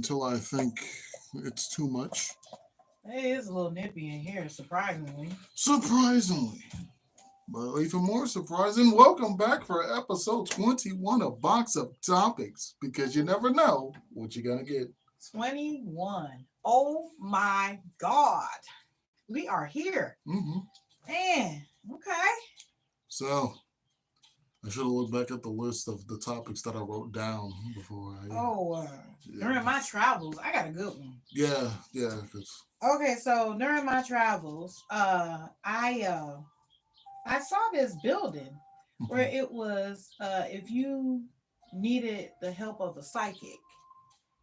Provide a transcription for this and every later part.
until I think it's too much. Hey, it's a little nippy in here, surprisingly. Surprisingly. But even more surprising, welcome back for episode 21 of Box of Topics, because you never know what you're going to get. 21. Oh my God. We are here. hmm Man, okay. So, I should have looked back at the list of the topics that I wrote down before I. Oh, Yeah, during my travels, I got a good one. yeah, because. Okay, so during my travels, I saw this building where it was if you needed the help of a psychic,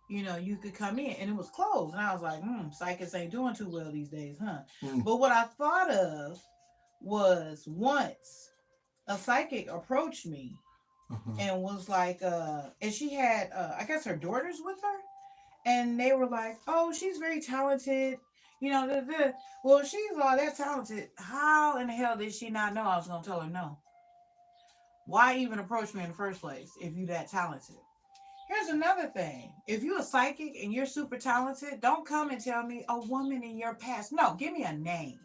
you could come in and it was closed. And I was like, psychics ain't doing too well these days, huh? But what I thought of was once a psychic approached me and was like, and she had, I guess her daughters with her. And they were like, oh, she's very talented. Well, she's all that talented. How in the hell did she not know I was going to tell her no? Why even approach me in the first place if you that talented? Here's another thing. If you're a psychic and you're super talented, don't come and tell me a woman in your past. No, give me a name.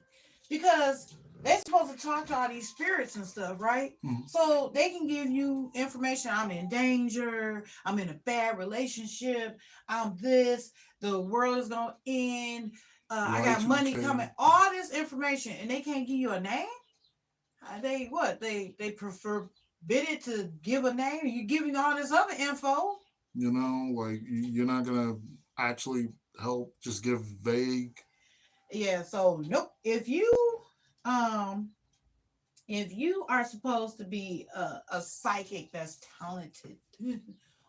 Because they're supposed to talk to all these spirits and stuff, right? So they can give you information. I'm in danger. I'm in a bad relationship. I'm this. The world is going to end. I got money coming. All this information. And they can't give you a name? They what? They prefer bid it to give a name. You giving all this other info. Like you're not gonna actually help. Just give vague. Yeah. So nope. If you are supposed to be a psychic that's talented,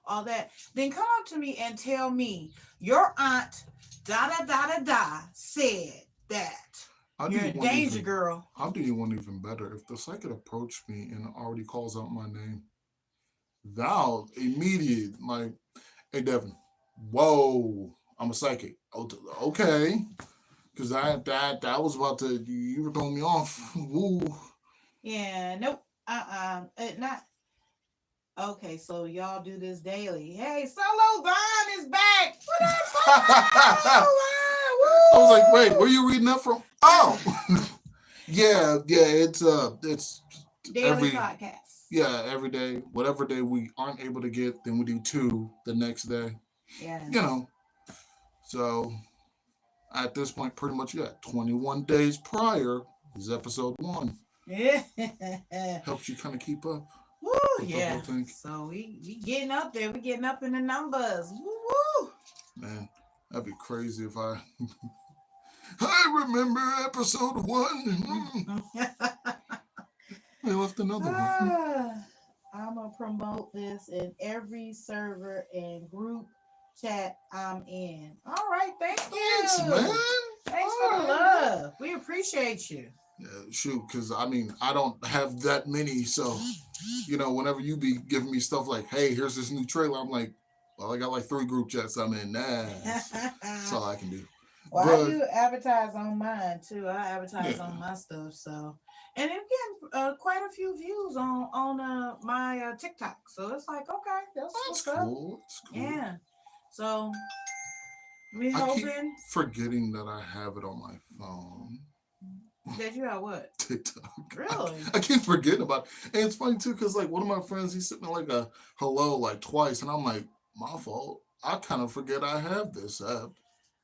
all that, then come up to me and tell me your aunt da da da da da said that. You're a danger girl. I'll do you one even better. If the psychic approached me and already calls out my name, thou immediate like, hey Devin, whoa, I'm a psychic. Okay, because that was about to, you were throwing me off. Woo. Yeah, nope. Not okay. So y'all do this daily. Hey, Solo Vine is back. What up, Solo? I was like, wait, where you reading that from? Oh, yeah. It's daily podcast. Yeah, every day. Whatever day we aren't able to get, then we do 2 the next day. Yeah. So at this point, pretty much, 21 days prior is episode 1. Yeah. Helps you kind of keep up. Woo, yeah. So we getting up there. We getting up in the numbers. Woo. Man, that'd be crazy if I remember episode 1. I left another one. I'm going to promote this in every server and group chat I'm in. All right. Thank you. Thanks, man. Thanks for the love. We appreciate you. Yeah, shoot, because I don't have that many. So, whenever you be giving me stuff like, hey, here's this new trailer, I'm like, well, I got like 3 group chats I'm in. That's all I can do. Well, I do advertise on mine too. I advertise on my stuff, so, and it's getting quite a few views on my TikTok. So it's like, okay, that's what's cool. Up. That's cool. Yeah. So we hoping. I keep forgetting that I have it on my phone. That you have what? TikTok. Really? I keep forgetting about it. And it's funny too, because like one of my friends, he's sitting there like a hello like twice, and I'm like, my fault. I kind of forget I have this app.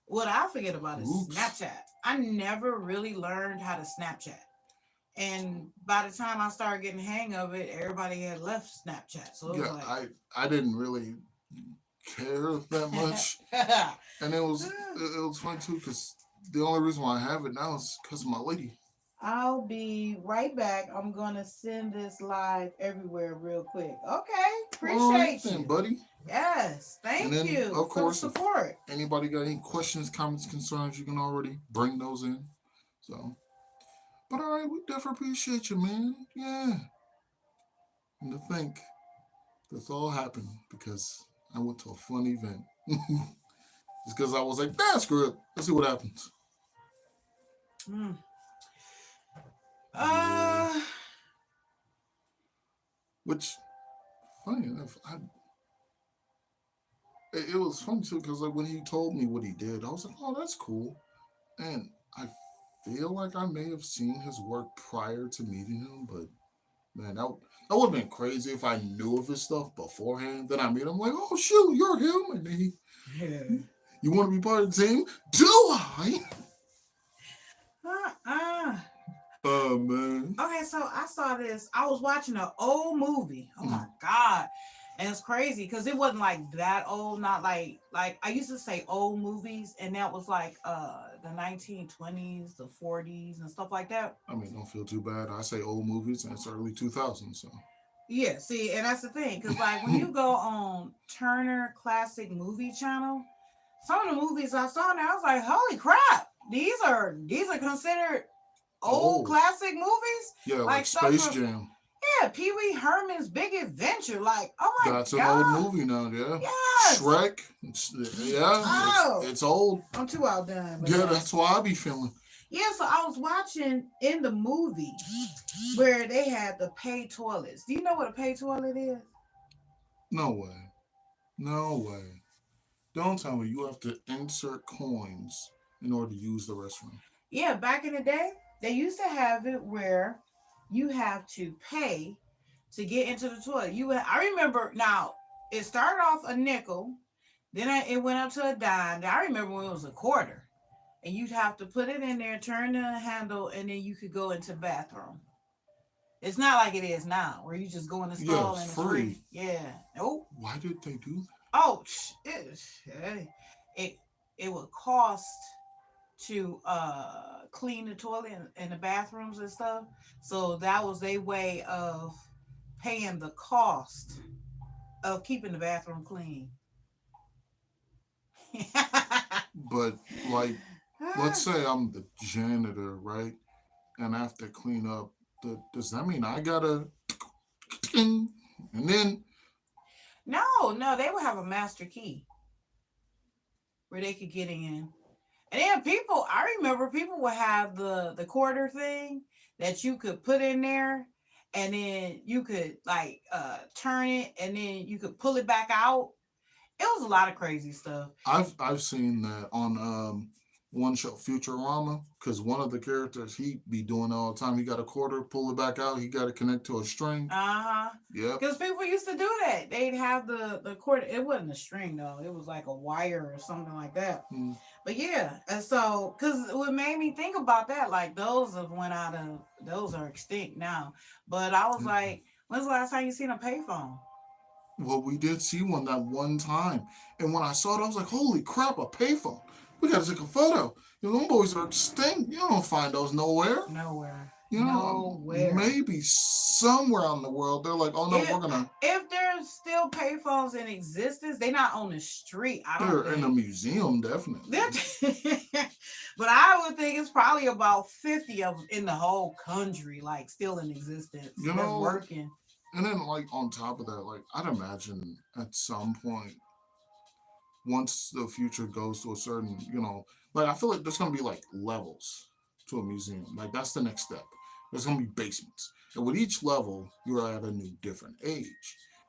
What I forget about is Snapchat. I never really learned how to Snapchat. And by the time I started getting the hang of it, everybody had left Snapchat. So it was like, I didn't really care that much. And it was fun too, because the only reason why I have it now is because of my lady. I'll be right back. I'm going to send this live everywhere real quick. Okay. Appreciate you. Then, buddy. Yes. Thank you of course, for the support. Anybody got any questions, comments, concerns, you can already bring those in. So, but all right, we definitely appreciate you, man. Yeah. And to think this all happened because I went to a fun event. It's because I was like, screw it. Let's see what happens. Which, funny enough, it was funny too because like when he told me what he did, I was like, oh, that's cool. And I feel like I may have seen his work prior to meeting him, but man, that would have been crazy if I knew of his stuff beforehand. Then I meet him like, oh shoot, you're him, and then Yeah. you want to be part of the team? Do I? Uh-uh. Oh man. Okay, so I saw this. I was watching an old movie. Oh my god. And it's crazy because it wasn't like that old, not like I used to say old movies, and that was like the 1920s, the 40s and stuff like that. I mean, don't feel too bad. I say old movies and it's early 2000s, so. Yeah, see, and that's the thing, because like when you go on Turner Classic Movie Channel, some of the movies I saw now, I was like, holy crap, these are considered old Oh, classic movies, yeah, like like stuff Space from Jam. yeah, Pee Wee Herman's Big Adventure. Like, oh my That's an old god, movie now, yeah. yes. Shrek, yeah, Oh, it's old. I'm too outdone with Yeah, that. that's why I be feeling. Yeah, so I was watching in the movie where they had the pay toilets. Do you know what a pay toilet is? No way. No way. Don't tell me you have to insert coins in order to use the restroom. Yeah, back in the day, they used to have it where you have to pay to get into the toilet. I remember now. It started off a nickel, then it went up to a dime. I remember when it was a quarter, and you'd have to put it in there, turn the handle, and then you could go into the bathroom. It's not like it is now, where you just go in the Yeah, stall it's and it's free. free. Yeah. Oh, Why did they do oh, it it would cost to clean the toilet and the bathrooms and stuff. So that was a way of paying the cost of keeping the bathroom clean. that? But, like, let's say I'm the janitor, right? And I have to clean up. Does that mean I gotta. And then. No, no, they would have a master key where they could get in. And then people, I remember people would have the quarter thing that you could put in there, and then you could like turn it, and then you could pull it back out. It was a lot of crazy stuff. I've seen that on one show, Futurama, because one of the characters he be doing it all the time. He got a quarter, pull it back out. He got to connect to a string. Uh-huh. Yep. Because people used to do that. They'd have the cord. It wasn't a string though. It was like a wire or something like that. Mm. But yeah, and so because what made me think about that, like those have went out of those are extinct now. But I was Mm. like, when's the last time you seen a payphone? Well, we did see one that one time, and when I saw it, I was like, "Holy crap, a payphone! We gotta take a photo." You know, them boys are extinct. You don't find those nowhere. Nowhere. You know, Nowhere. maybe somewhere in the world they're like, "Oh no, If we're gonna." if there's still payphones in existence, they're not on the street. I don't They're in a think. museum, definitely. But I would think it's probably about 50 of them in the whole country, like still in existence You that's know, working. and then like on top of that, like I'd imagine at some point once the future goes to a certain, like I feel like there's gonna be like levels to a museum. Like that's the next step. There's gonna be basements, and with each level, you're at a new different age.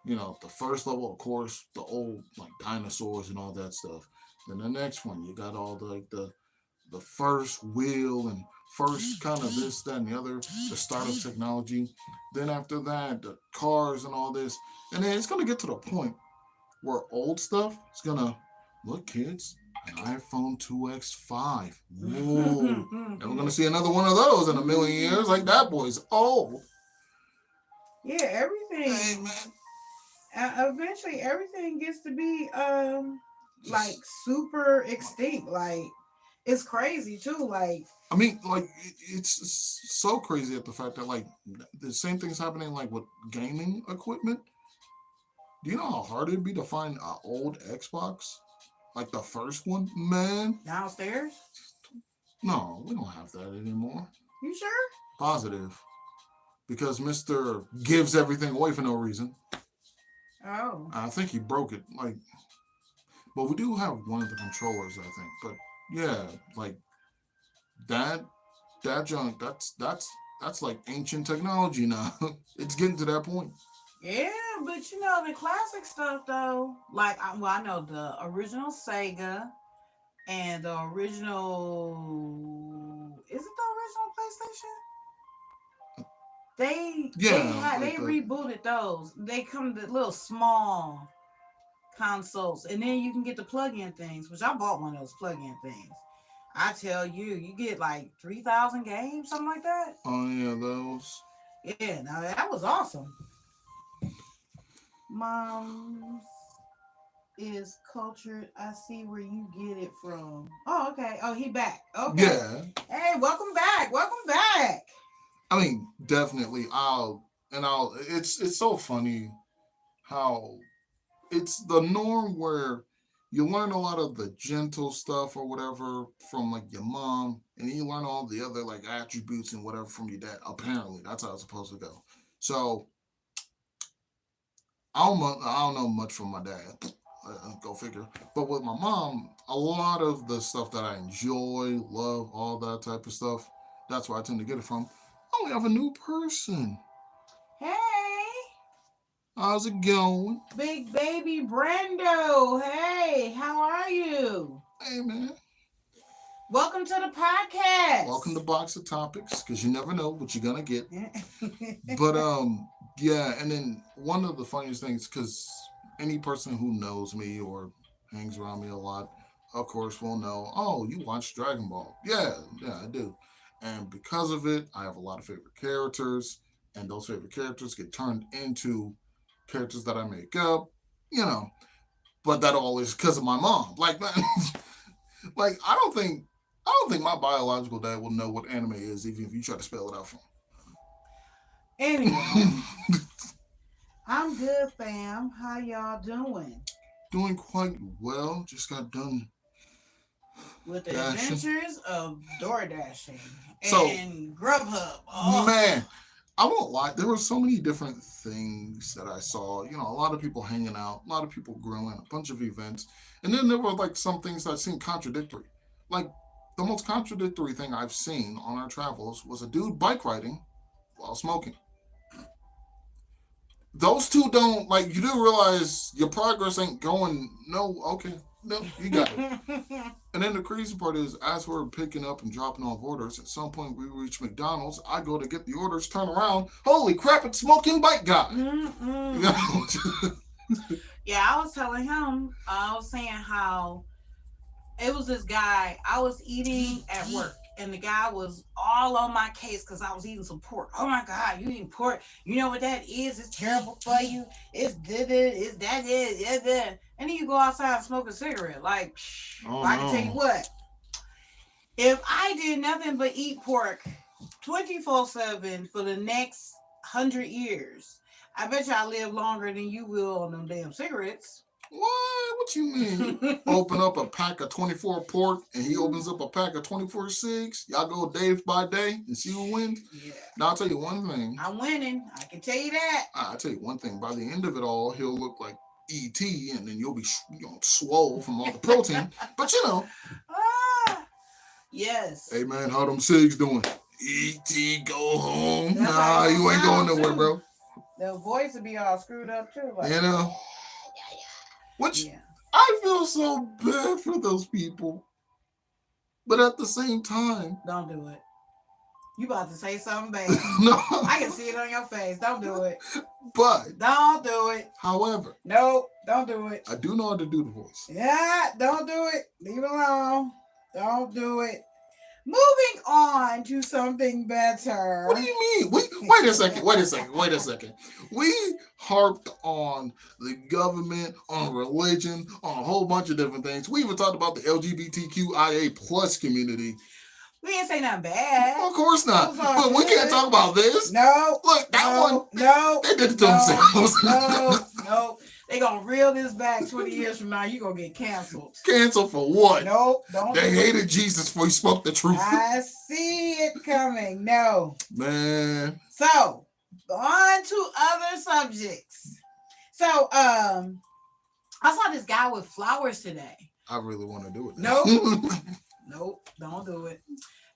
The first level, of course, the old like dinosaurs and all that stuff. Then the next one, you got all the like the first wheel and first kind of this, that, and the other, the start of technology. Then after that, the cars and all this, and then it's gonna get to the point where old stuff is gonna look, kids, an iPhone 2X5. Whoa. And we're gonna see another one of those in a million years. Like that boy's old. Yeah, Hey everything. man. Eventually, everything gets to be like Just super extinct. Like it's crazy too. Like I mean, like it's so crazy at the fact that like the same thing's happening like with gaming equipment. Do you know how hard it'd be to find an old Xbox? Like the first one? Man. downstairs. No, we don't have that anymore. You sure? Positive. Because Mr. gives everything away for no reason. Oh. I think he broke it. Like, but we do have one of the controllers, I think. But yeah, like that that junk, that's like ancient technology now. It's getting to that point. Yeah, but you know the classic stuff though. Like, I know the original Sega and the original. Is it the original PlayStation? Yeah, like They the rebooted those. They come to little small consoles, and then you can get the plug-in things. Which I bought one of those plug-in things. I tell you, you get like 3,000 games, something like that. oh yeah, those. Yeah, now that was awesome. Mom's is cultured. I see where you get it from. Oh, okay. Oh, he back. Okay. Yeah, Hey, welcome back. Welcome back. I mean, definitely. I'll. It's so funny how it's the norm where you learn a lot of the gentle stuff or whatever from like your mom, and then you learn all the other like attributes and whatever from your dad. Apparently, that's how it's supposed to go. So I don't know much from my dad. Go figure. But with my mom, a lot of the stuff that I enjoy, love, all that type of stuff, that's where I tend to get it from. Oh, we have a new person. Hey, How's it going? big baby Brando. Hey, how are you? Hey, man. Welcome to the podcast. Welcome to Box of Topics, because you never know what you're gonna get. But yeah, and then one of the funniest things, because any person who knows me or hangs around me a lot, of course, will know. Oh, you watch Dragon Ball? Yeah, yeah, I do. And because of it, I have a lot of favorite characters, and those favorite characters get turned into characters that I make up. You know, but that all is because of my mom. Like, man, like I don't think my biological dad will know what anime is, even if you try to spell it out for Anyway, him. I'm good, fam. How y'all doing? Doing quite well. Just got done With the dashing. adventures of door dashing So, and Grubhub. Oh, man, I won't lie. There were so many different things that I saw. You know, a lot of people hanging out, a lot of people grilling, a bunch of events, and then there were like some things that seemed contradictory. Like the most contradictory thing I've seen on our travels was a dude bike riding while smoking. Those two don't like. You do realize your progress ain't going. No, okay, no, you got it. And then the crazy part is, as we're picking up and dropping off orders, at some point we reach McDonald's. I go to get the orders, turn around. Holy crap! It's smoking bike guy. You Mm-mm. know? Yeah, I was telling him, I was saying how it was this guy. I was eating at work, and the guy was all on my case because I was eating some pork. Oh my God, you eating pork? You know what that is? It's terrible for you. It's did it. It's that is. It's that. And then you go outside and smoke a cigarette. Like, Oh I can tell you no. what. If I did nothing but eat pork 24/7 for the next 100 years, I bet you I live longer than you will on them damn cigarettes. What? What you mean? You Yeah. open up a pack of 24 pork, and he opens up a pack of 24 cigs. Y'all go day by day and see who wins. Now I'll tell you one thing. I'm winning. I can tell you that. I'll tell you one thing. By the end of it all, he'll look like ET, and then you'll be swole from all the protein. But you know, Ah, yes. hey man, how them cigs doing? ET, go home. That's how Nah, it you ain't going sound nowhere, too. bro. The voice would be all screwed up too. Like, You know, which yeah. I feel so bad for those people, but at the same time, Don't do it. You about to say something bad. no. I can see it on your face. Don't do it. But Don't do it. however, No, don't do it. I do know how to do the voice. Yeah, don't do it. Leave it alone. Don't do it. Moving on to something better. What do you mean? Wait a second. Wait a second. Wait a second. We harped on the government, on religion, on a whole bunch of different things. We even talked about the LGBTQIA plus community. We didn't say nothing bad. Of course not. Those are But we can't good. talk about this. No. Look, that one, No. they did it to No. themselves. No. They gonna reel this back 20 years from now. You gonna get canceled. Cancel for what? Nope. Don't They do it. hated Jesus before he spoke the truth. I see it coming. No. Man. So on to other subjects. So I saw this guy with flowers today. I really want to do it. Nope. Nope, don't do it.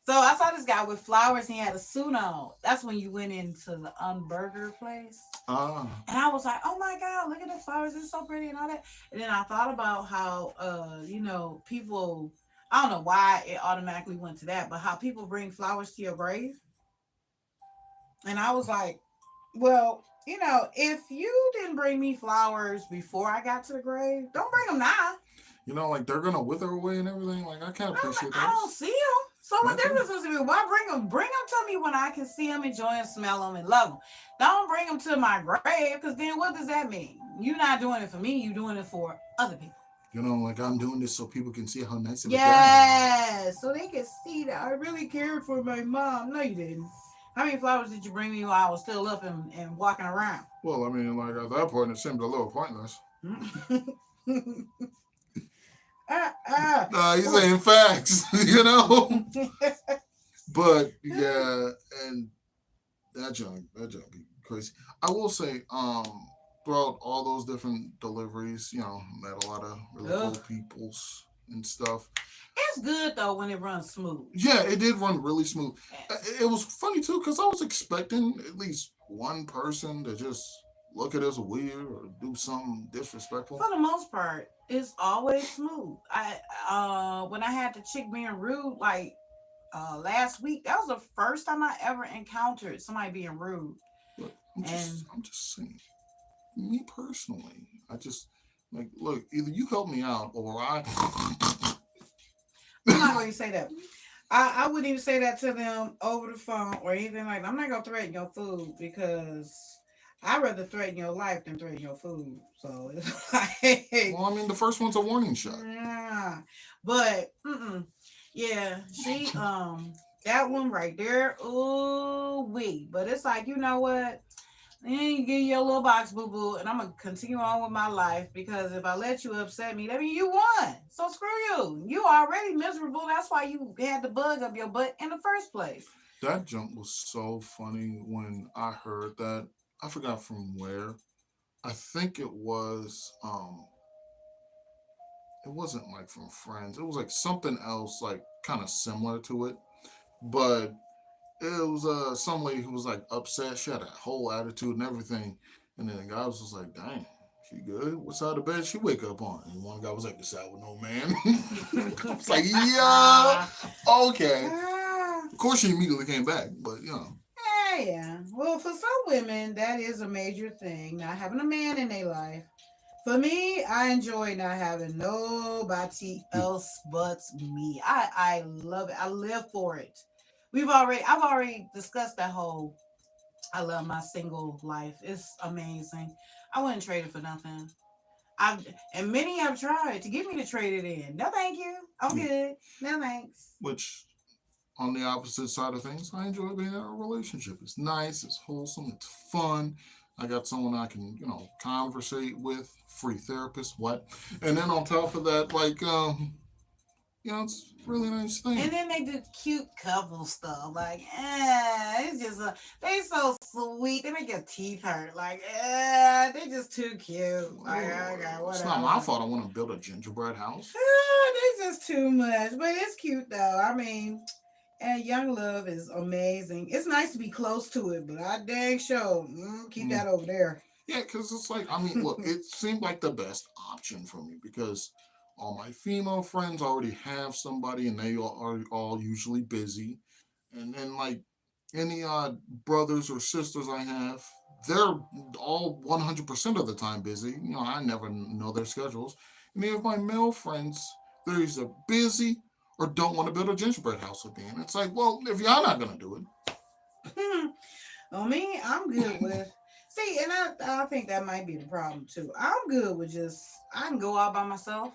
So I saw this guy with flowers and he had a suit on. That's when you went into the burger place. Ah, And I was like, oh my God, look at the flowers. It's so pretty and all that. And then I thought about how, people, I don't know why it automatically went to that, but how people bring flowers to your grave. And I was like, well, if you didn't bring me flowers before I got to the grave, don't bring them now. like they're gonna wither away and everything. Like I can't appreciate I don't those. see them. So what Nothing. difference does it make? Why bring them? Bring them to me when I can see them, enjoy them, smell them, and love them. Don't bring them to my grave, because then what does that mean? You're not doing it for me. You're doing it for other people. Like I'm doing this so people can see how nice of a guy I am. Yes, so they can see that I really cared for my mom. No, you didn't. How many flowers did you bring me while I was still up and walking around? Well, I mean, like at that point, it seemed a little pointless. He's saying facts, But yeah, and that junk be crazy. I will say, throughout all those different deliveries, met a lot of really cool Ugh. peoples and stuff. It's good though when it runs smooth. Yeah, it did run really smooth. It was funny too because I was expecting at least one person to just look at us weird or do something disrespectful. For the most part, it's always smooth. I when I had the chick being rude, like last week, that was the first time I ever encountered somebody being rude. But And I'm just saying, me personally, I just like look. Either you help me out, or I. I'm not going to say that. I wouldn't even say that to them over the phone or anything like that. I'm not going to threaten your food because I'd rather threaten your life than threaten your food. So it's like, Well, I mean, the first one's a warning shot. yeah. But, yeah, that one right there, ooh, wee. But it's like, you know what? Then you get your little box, boo boo, and I'm gonna continue on with my life because if I let you upset me, that means you won. So screw you. You already miserable. That's why you had the bug up your butt in the first place. That jump was so funny when I heard that. I forgot from where. I think it wasn't like from friends. It was like something else, like kind of similar to it. But it was some lady who was like upset. She had a whole attitude and everything. And then the guy was just like, dang, she good? What side of the bed she wake up on? And one guy was like, the side with no man. I was like, yeah, okay. Of course she immediately came back, but Yeah. Well, for some women, that is a major thing, not having a man in their life. For me, I enjoy not having nobody else but me. I love it. I live for it. I've already discussed that whole I love my single life. It's amazing. I wouldn't trade it for nothing. I've and many have tried to get me to trade it in. No, thank you. I'm good. No, thanks. which on the opposite side of things, I enjoy being in a relationship. It's nice, it's wholesome, it's fun. I got someone I can, conversate with, free therapist, what? And then on top of that, like, it's a really nice And thing. then they do cute couple stuff. Like, it's just they so sweet. They make your teeth hurt. Like, they just too cute. Like, okay, It's not my whatever. fault I want to build a gingerbread house. They just too much. But it's cute though. I mean, and young love is amazing. It's nice to be close to it, but I dang sure keep Mm. that over there. Yeah, because it's like, I mean, look, it seemed like the best option for me because all my female friends already have somebody and they are all usually busy. And then, like, any brothers or sisters I have, they're all 100% of the time busy. I never know their schedules. And any of my male friends, they're either busy or don't want to build a gingerbread house with me. And it's like, well, if y'all not going to do On me, I'm good with. See, and I think that might be the problem too. I'm good with just I can go out by myself.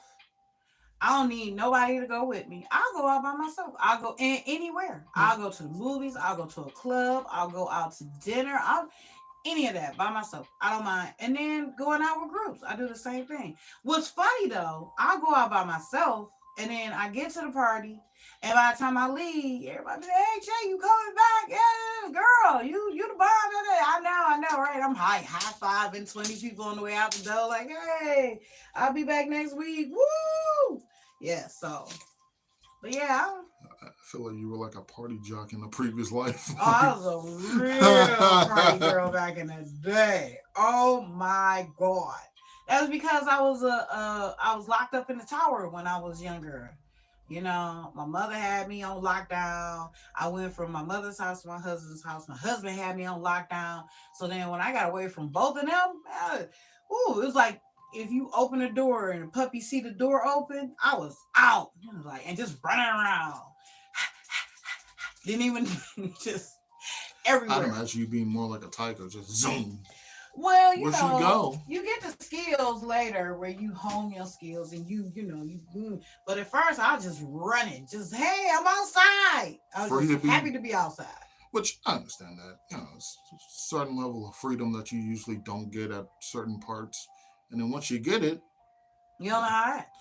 I don't need nobody to go with me. I'll go out by myself. I'll go anywhere. it, I'll go to the movies. I'll go to a club. I'll go out to dinner. I'll any of that by myself. I don't mind. And then going out with groups. I do the same thing. What's funny though, I'll go out by myself and then I get to the party. And by the time I leave, everybody be like, hey Jay, you coming back? Yeah, girl, you the bomb. I know, right? I'm high fiving 20 people on the way out the door, like, hey, I'll be back next week. Woo! Yeah, so But yeah, I feel like you were like a party jock in a previous life. I was a real party girl back in the day. Oh my god, that was because I was locked up in the tower when I was younger. You know, my mother had me on lockdown. I went from my mother's house to my husband's house. My husband had me on lockdown. So then when I got away from both of them, it was like if you open a door and a puppy see the door open, I was out. It was like and just running around. Didn't even just I'd everywhere. imagine you being more like a tiger, just zoom. Well, Where she go? you get the skills later where you hone your skills and But at first, I was just running, just hey, I'm outside. I was Free to just be, happy to be outside. which I understand that. It's a certain level of freedom that you usually don't get at certain parts. And then once you get it, You don't know how to act.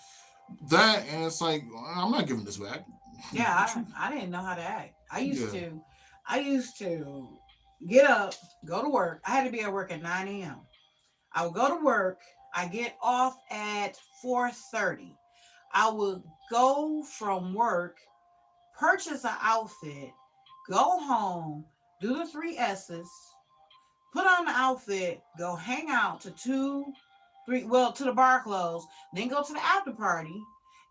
that, and it's like, I'm not giving this back. Yeah, I didn't know how to act. Yeah. I used to get up, go to work. I had to be at work at 9 a.m. I would go to work. I get off at 4:30. I would go from work, purchase an outfit, go home, do the three S's, put on the outfit, go hang out to to the bar close, then go to the after party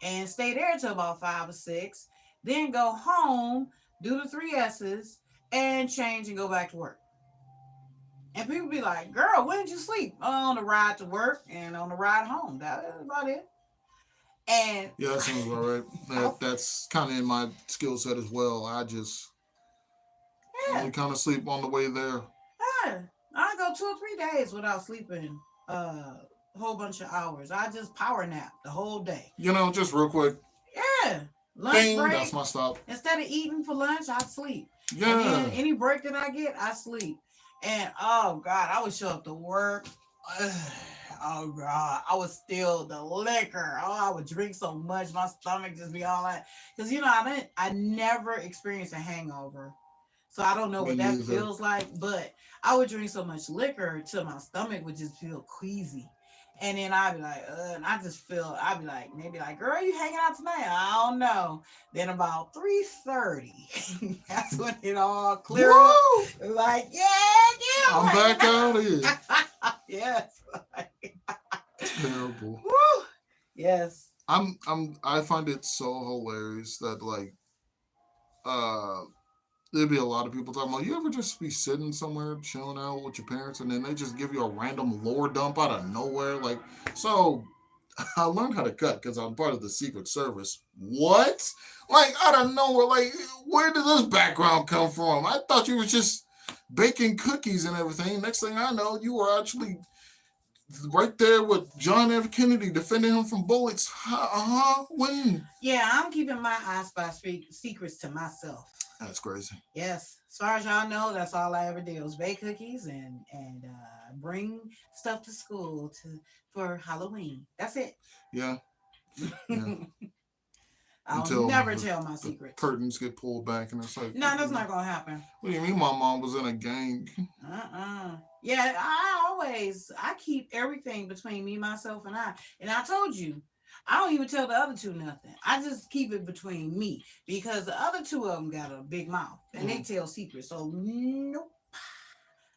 and stay there till about 5 or 6, then go home, do the three S's, and change and go back to work. And people be like, girl, when did you sleep? On the ride to work and on the ride home. That is about it. And Yeah, that sounds about right. I, That's kind of in my skill set as well. I just only yeah, kind of sleep on the way there. yeah. I go 2 or 3 days without sleeping a whole bunch of hours. I just power nap the whole day. Just real quick, Yeah. Lunch bing, that's break. my stop. Instead of eating for lunch, I sleep. And Yeah. then any break that I get, I sleep. And oh God, I would show up to work. Oh God, I would steal the liquor. Oh, I would drink so much, my stomach just be all that. Because I never experienced a hangover, so I don't know Me what that neither. feels like. But I would drink so much liquor till my stomach would just feel queasy. And then I'd be like, and I'd be like, maybe like, girl, you hanging out tonight? I don't know. Then about 3:30, that's when it all clear up. Woo! Like, yeah, I'm I'm back out of here. hanging out. Yes. Terrible. Woo. Yes. I find it so hilarious that like uh there'd be a lot of people talking about you ever just be sitting somewhere chilling out with your parents and then they just give you a random lore dump out of nowhere. Like, so I learned how to cut because I'm part of the Secret Service. What? Like out of nowhere, like where did this background come from? I thought you were just baking cookies and everything. Next thing I know, you were actually right there with John F. Kennedy defending him from bullets. When? Yeah, I'm keeping my I Spy secrets to myself. That's crazy. Yes, as far as y'all know, that's all I ever did was bake cookies and bring stuff to school to for Halloween. That's it. Yeah, yeah. I'll Until never tell my the secrets. curtains get pulled back and it's like, No, that's not gonna happen. what do you mean my mom was in a gang? Yeah, I keep everything between me, myself, and I. And I told you, I don't even tell the other two nothing. I just keep it between me because the other two of them got a big mouth and they Mm. tell secrets. So nope,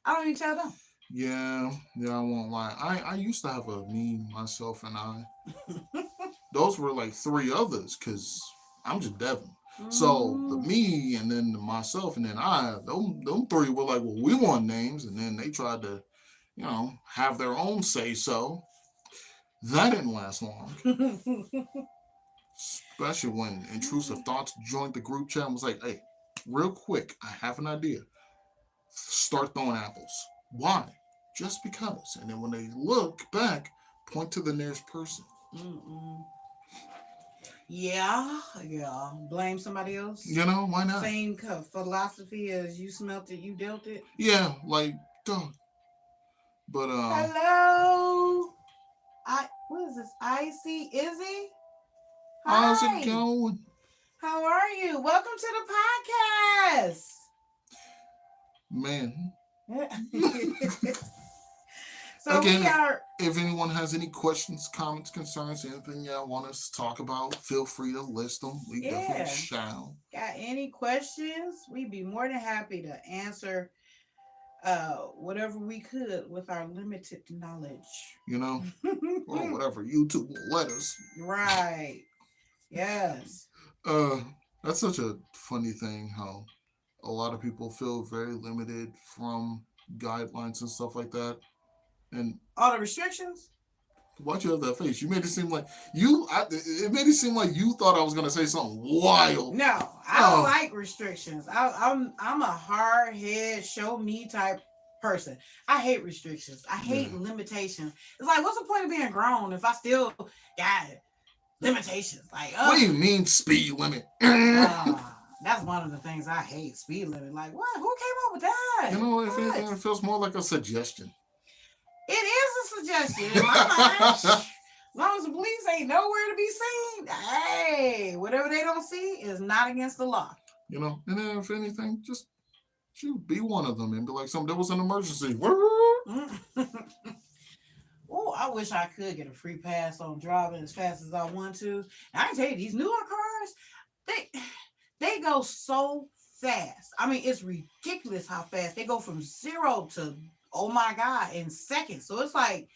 I don't even tell them. Yeah, yeah, I won't lie. I used to have a me, myself, and I. Those were like three others because I'm just Devin. So the Mm, me and then the myself and then I, them three were like, well, we want names, and then they tried to, have their own say so. That didn't last long, especially when intrusive thoughts joined the group chat and was like, hey, real quick, I have an idea. Start throwing apples. Why? Just because. And then when they look back, point to the nearest person. Mm-mm. Yeah, yeah. Blame somebody else. Why not? Same philosophy as you smelt it, you dealt it. Yeah, like, dog. But Hello. What is this? Icy Izzy? how's it Hi. going? How are you? Welcome to the podcast. Man. So Again, we are. if anyone has any questions, comments, concerns, anything y'all want us to talk about, feel free to list them. We definitely Yeah. shall. Got any questions? We'd be more than happy to answer whatever we could with our limited knowledge. You know, or whatever YouTube will let us. Right. Yes. Uh, that's such a funny thing how a lot of people feel very limited from guidelines and stuff like that. And All the restrictions? why'd you have that face? You made it seem like it made it seem like you thought I was gonna say something wild. No, I don't Oh, like restrictions. I'm a hard head, show me type person. I hate restrictions. I hate yeah. limitations. It's like, what's the point of being grown if I still got limitations? Like, What do you mean speed limit? that's one of the things I hate. Speed limit. Like, what? Who came up with that? You know, if What? anything, it feels more like a suggestion. It is a suggestion in my mind. As long as the police ain't nowhere to be seen, hey, whatever they don't see is not against the law. You know, and then if anything, just shoot, be one of them and be like, "Something there was an emergency." Oh, I wish I could get a free pass on driving as fast as I want to. I can tell you, these newer cars, they go so fast. I mean, it's ridiculous how fast they go from 0 to, oh my God, in seconds. So it's like,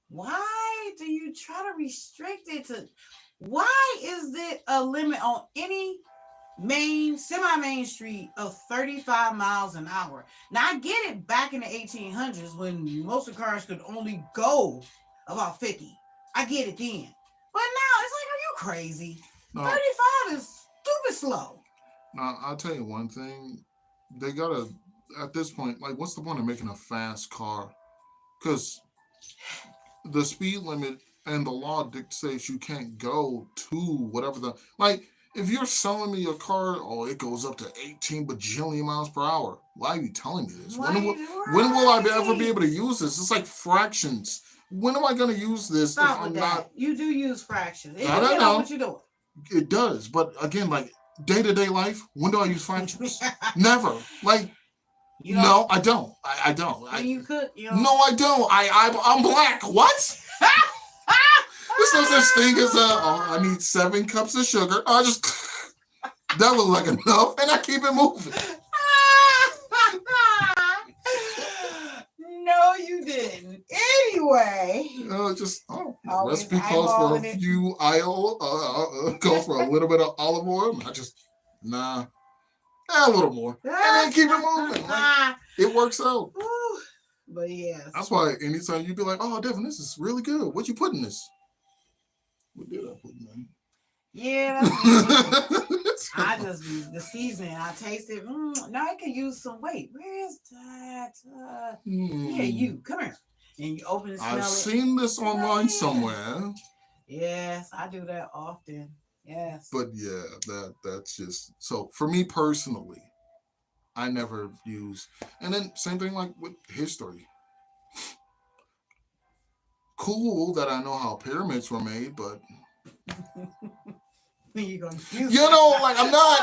why do you try to restrict it to? Why is it a limit on any semi-main street of 35 miles an hour? Now I get it back in the 1800s when most of the cars could only go about 50. I get it then. But now it's like, are you crazy? No, 35 is stupid slow. now I'll tell you one thing. They gotta at this point, like, what's the point of making a fast car? Because the speed limit and the law dictates you can't go to whatever the like. If you're selling me a car, oh, it goes up to 18 bajillion miles per hour. Why are you telling me this? When will, when will I ever be able to use this? It's like fractions. When am I going to use this Stop if with I'm that. not? You do use fractions. It I depends don't on know. what you're doing. It does. But again, like day-to-day life, when do I use fractions? Never. Like, You know, no, I don't. I don't. when you cook, you know. No, I don't. I'm black. What? There's no such thing as I need 7 cups of sugar. I just that look like enough, and I keep it moving. No, you didn't. Anyway, Just the always recipe calls for a eyeballing it. few calls for a little bit of olive oil. And I just a little more, and then keep it moving. Like, it works out. Whew. But yes, That's why anytime you be like, "Oh, Devin, this is really good. What you put in this?" What did I put in yeah, that's me. there? I just use the seasoning. I taste it. Now I can use some. Wait, where is that? Yeah, you come here, and you open and smell I've it. seen this online Yeah. somewhere. Yes, I do that often. Yes. But yeah, that's just so for me personally, I never use. And then same thing like with history. Cool that I know how pyramids were made, but You gonna you know, like I'm not.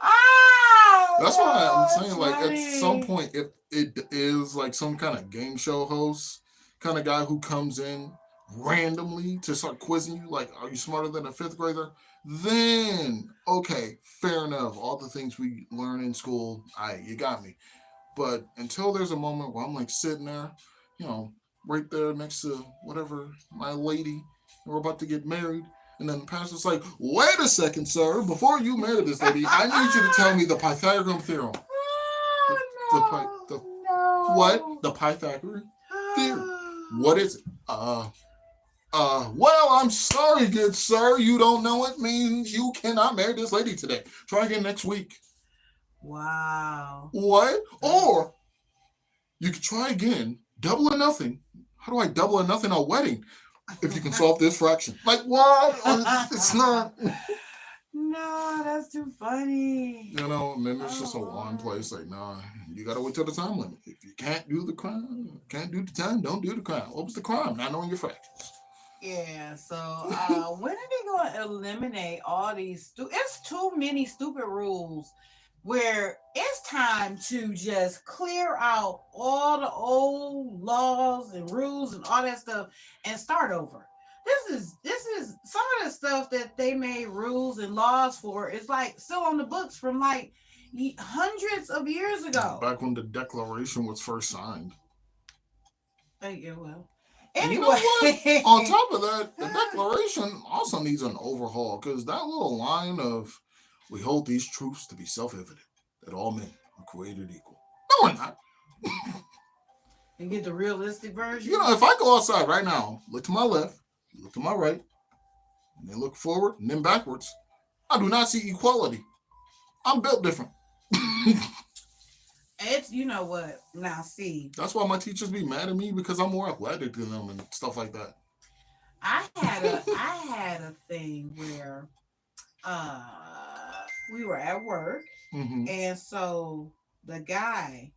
Oh, That's why I'm that's saying, like, at some funny. point, if it is like some kind of game show host, kind of guy who comes in randomly to start quizzing you, like, are you smarter than a 5th grader? Then, okay, fair enough. All the things we learn in school, you got me. But until there's a moment where I'm like sitting there, right there next to whatever my lady, and we're about to get married, and then the pastor's like, "Wait a second, sir. Before you marry this lady, I need you to tell me the Pythagorean theorem." The what? The Pythagorean theorem. What is it? Well, I'm sorry, good sir. You don't know it means you cannot marry this lady today. Try again next week. Wow. What? Or you could try again. Double or nothing. How do I double or nothing a wedding? If you can solve this fraction. Like, what? It's not. No, that's too funny. And then there's just a one place like, nah, you gotta wait till the time limit. If you can't do the crime, can't do the time, don't do the crime. What was the crime? Not knowing your fractions. Yeah, so when are they going to eliminate all these? It's too many stupid rules where it's time to just clear out all the old laws and rules and all that stuff and start over. This is some of the stuff that they made rules and laws for is like still on the books from like hundreds of years ago. Back when the Declaration was first signed. Yeah, well. And you know what? Anyway. On top of that, the Declaration also needs an overhaul because that little line of "we hold these truths to be self-evident that all men are created equal." No, we're not. And get the realistic version. You know, if I go outside right now, look to my left, look to my right, and then look forward and then backwards, I do not see equality. I'm built different. It's, you know what? Now see, That's why my teachers be mad at me because I'm more athletic than them and stuff like that. I had a thing where uh we were at work, Mm-hmm. and so the guy,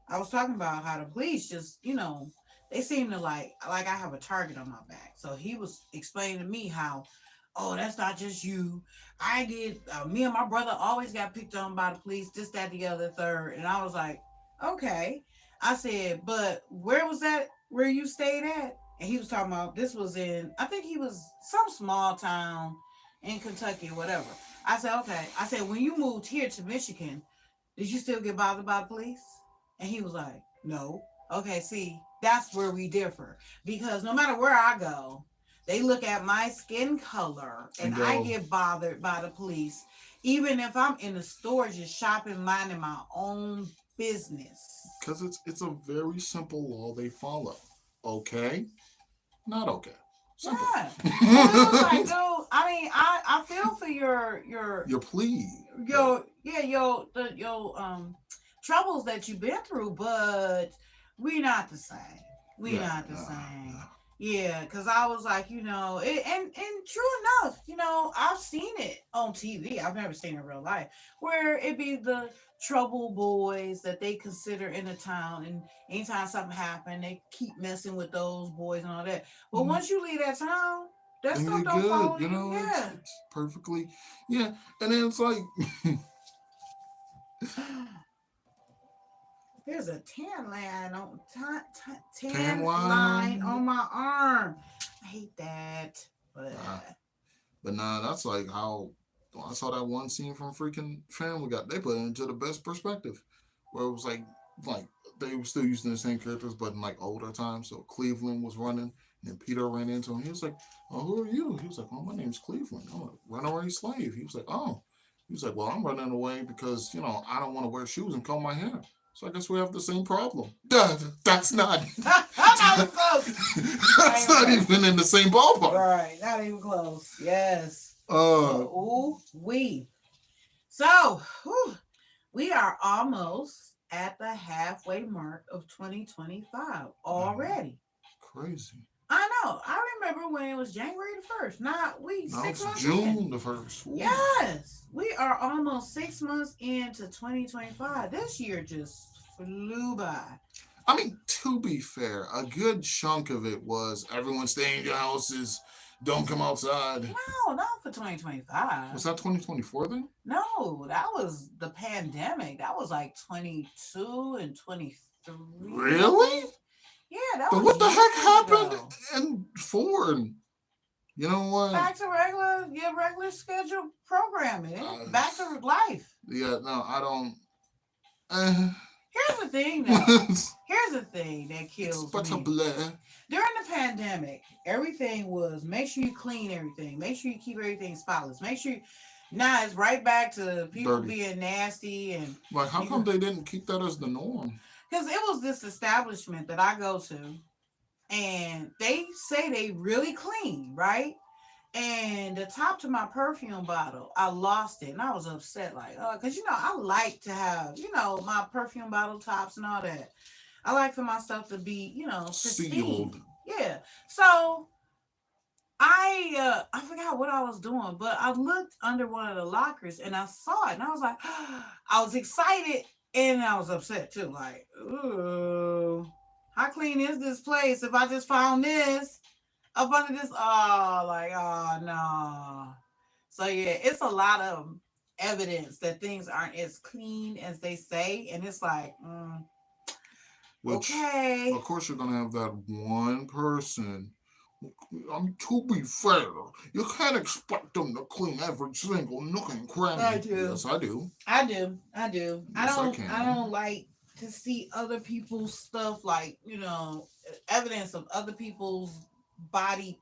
I was talking about how the police just, they seem to like I have a target on my back. So he was explaining to me how, oh, that's not just you. I get me and my brother always got picked on by the police, this, that, the other, third. And I was like, okay. I said, but where was that where you stayed at? And he was talking about this was in, I think he was some small town in Kentucky or whatever. I said, okay. I said, when you moved here to Michigan, did you still get bothered by the police? And he was like, no. Okay, see, that's where we differ. Because no matter where I go, they look at my skin color And and I go, get bothered by the police, even if I'm in the store just shopping, minding my own business. because it's a very simple law they follow. Okay, not okay. Simple. Yeah. So it was like, dude, I mean, I feel for Your plea. your troubles that you've been through, but we not the same. We Yeah, not the no, same. no. Yeah, because I was like, and true enough, I've seen it on TV. I've never seen it in real life, where it be the trouble boys that they consider in the town, and anytime something happen, they keep messing with those boys and all that. But Mhm. once you leave that town, that And stuff you're don't follow good. You you. know, Yeah. it's perfectly. Yeah, and then it's like, There's a tan line on tan tan line line on. on my arm. I hate that. But Nah, but nah, that's like how I saw that one scene from freaking Family Guy. They put it into the best perspective, where it was like they were still using the same characters, but in like older times. So Cleveland was running, and then Peter ran into him. He was like, "Oh, who are you?" He was like, "Oh, my name's Cleveland. I'm a runaway slave." He was like, "Oh," he was like, "Well, I'm running away because I don't want to wear shoes and comb my hair." So I guess we have the same problem. That's not. I'm not even close. Not That's even not close. even in the same ballpark. Right, not even close. Yes. Uh, Ooh, we. So, we are almost at the halfway mark of 2025 mhm, already. crazy. I know. I remember when it was January the 1st. Not we Now 6 months it's in. June 1st. Ooh. Yes, we are almost 6 months into 2025. This year just flew by. I mean, to be fair, a good chunk of it was everyone stay in your houses, don't come outside. No, not for 2025. Was that 2024 then? No, that was the pandemic. That was like 22 and 23, I Really? think. Yeah, that But was what the heck years happened ago. in Ford? You know what? Back to regular, yeah, regular scheduled programming. Uh, Back to life. yeah, no, I don't. Uh, Here's the thing, though. it's Here's the thing that it's kills but a me. blur. During the pandemic, everything was make sure you clean everything, make sure you keep everything spotless, make sure. Now it's right back to people Dirty. being nasty and Like, how come you, they didn't keep that as the norm? because it was this establishment that I go to, and they say they really clean, right? And the top to my perfume bottle, I lost it, and I was upset, like, oh, because I like to have my perfume bottle tops and all that. I like for my stuff to be Sealed. pristine. Yeah. So I forgot what I was doing, but I looked under one of the lockers and I saw it, and I was like, I was excited and I was upset too. Like, ooh, how clean is this place? If I just found this up under this, oh, like, oh no. So yeah, it's a lot of 'em. evidence that things aren't as clean as they say, and it's like, Which, okay, of course, you're gonna have that one person. To be fair, you can't expect them to clean every single nook and I cranny. do. Yes, I do. I do. I Yes, I don't. I can. don't like to see other people's stuff, like evidence of other people's body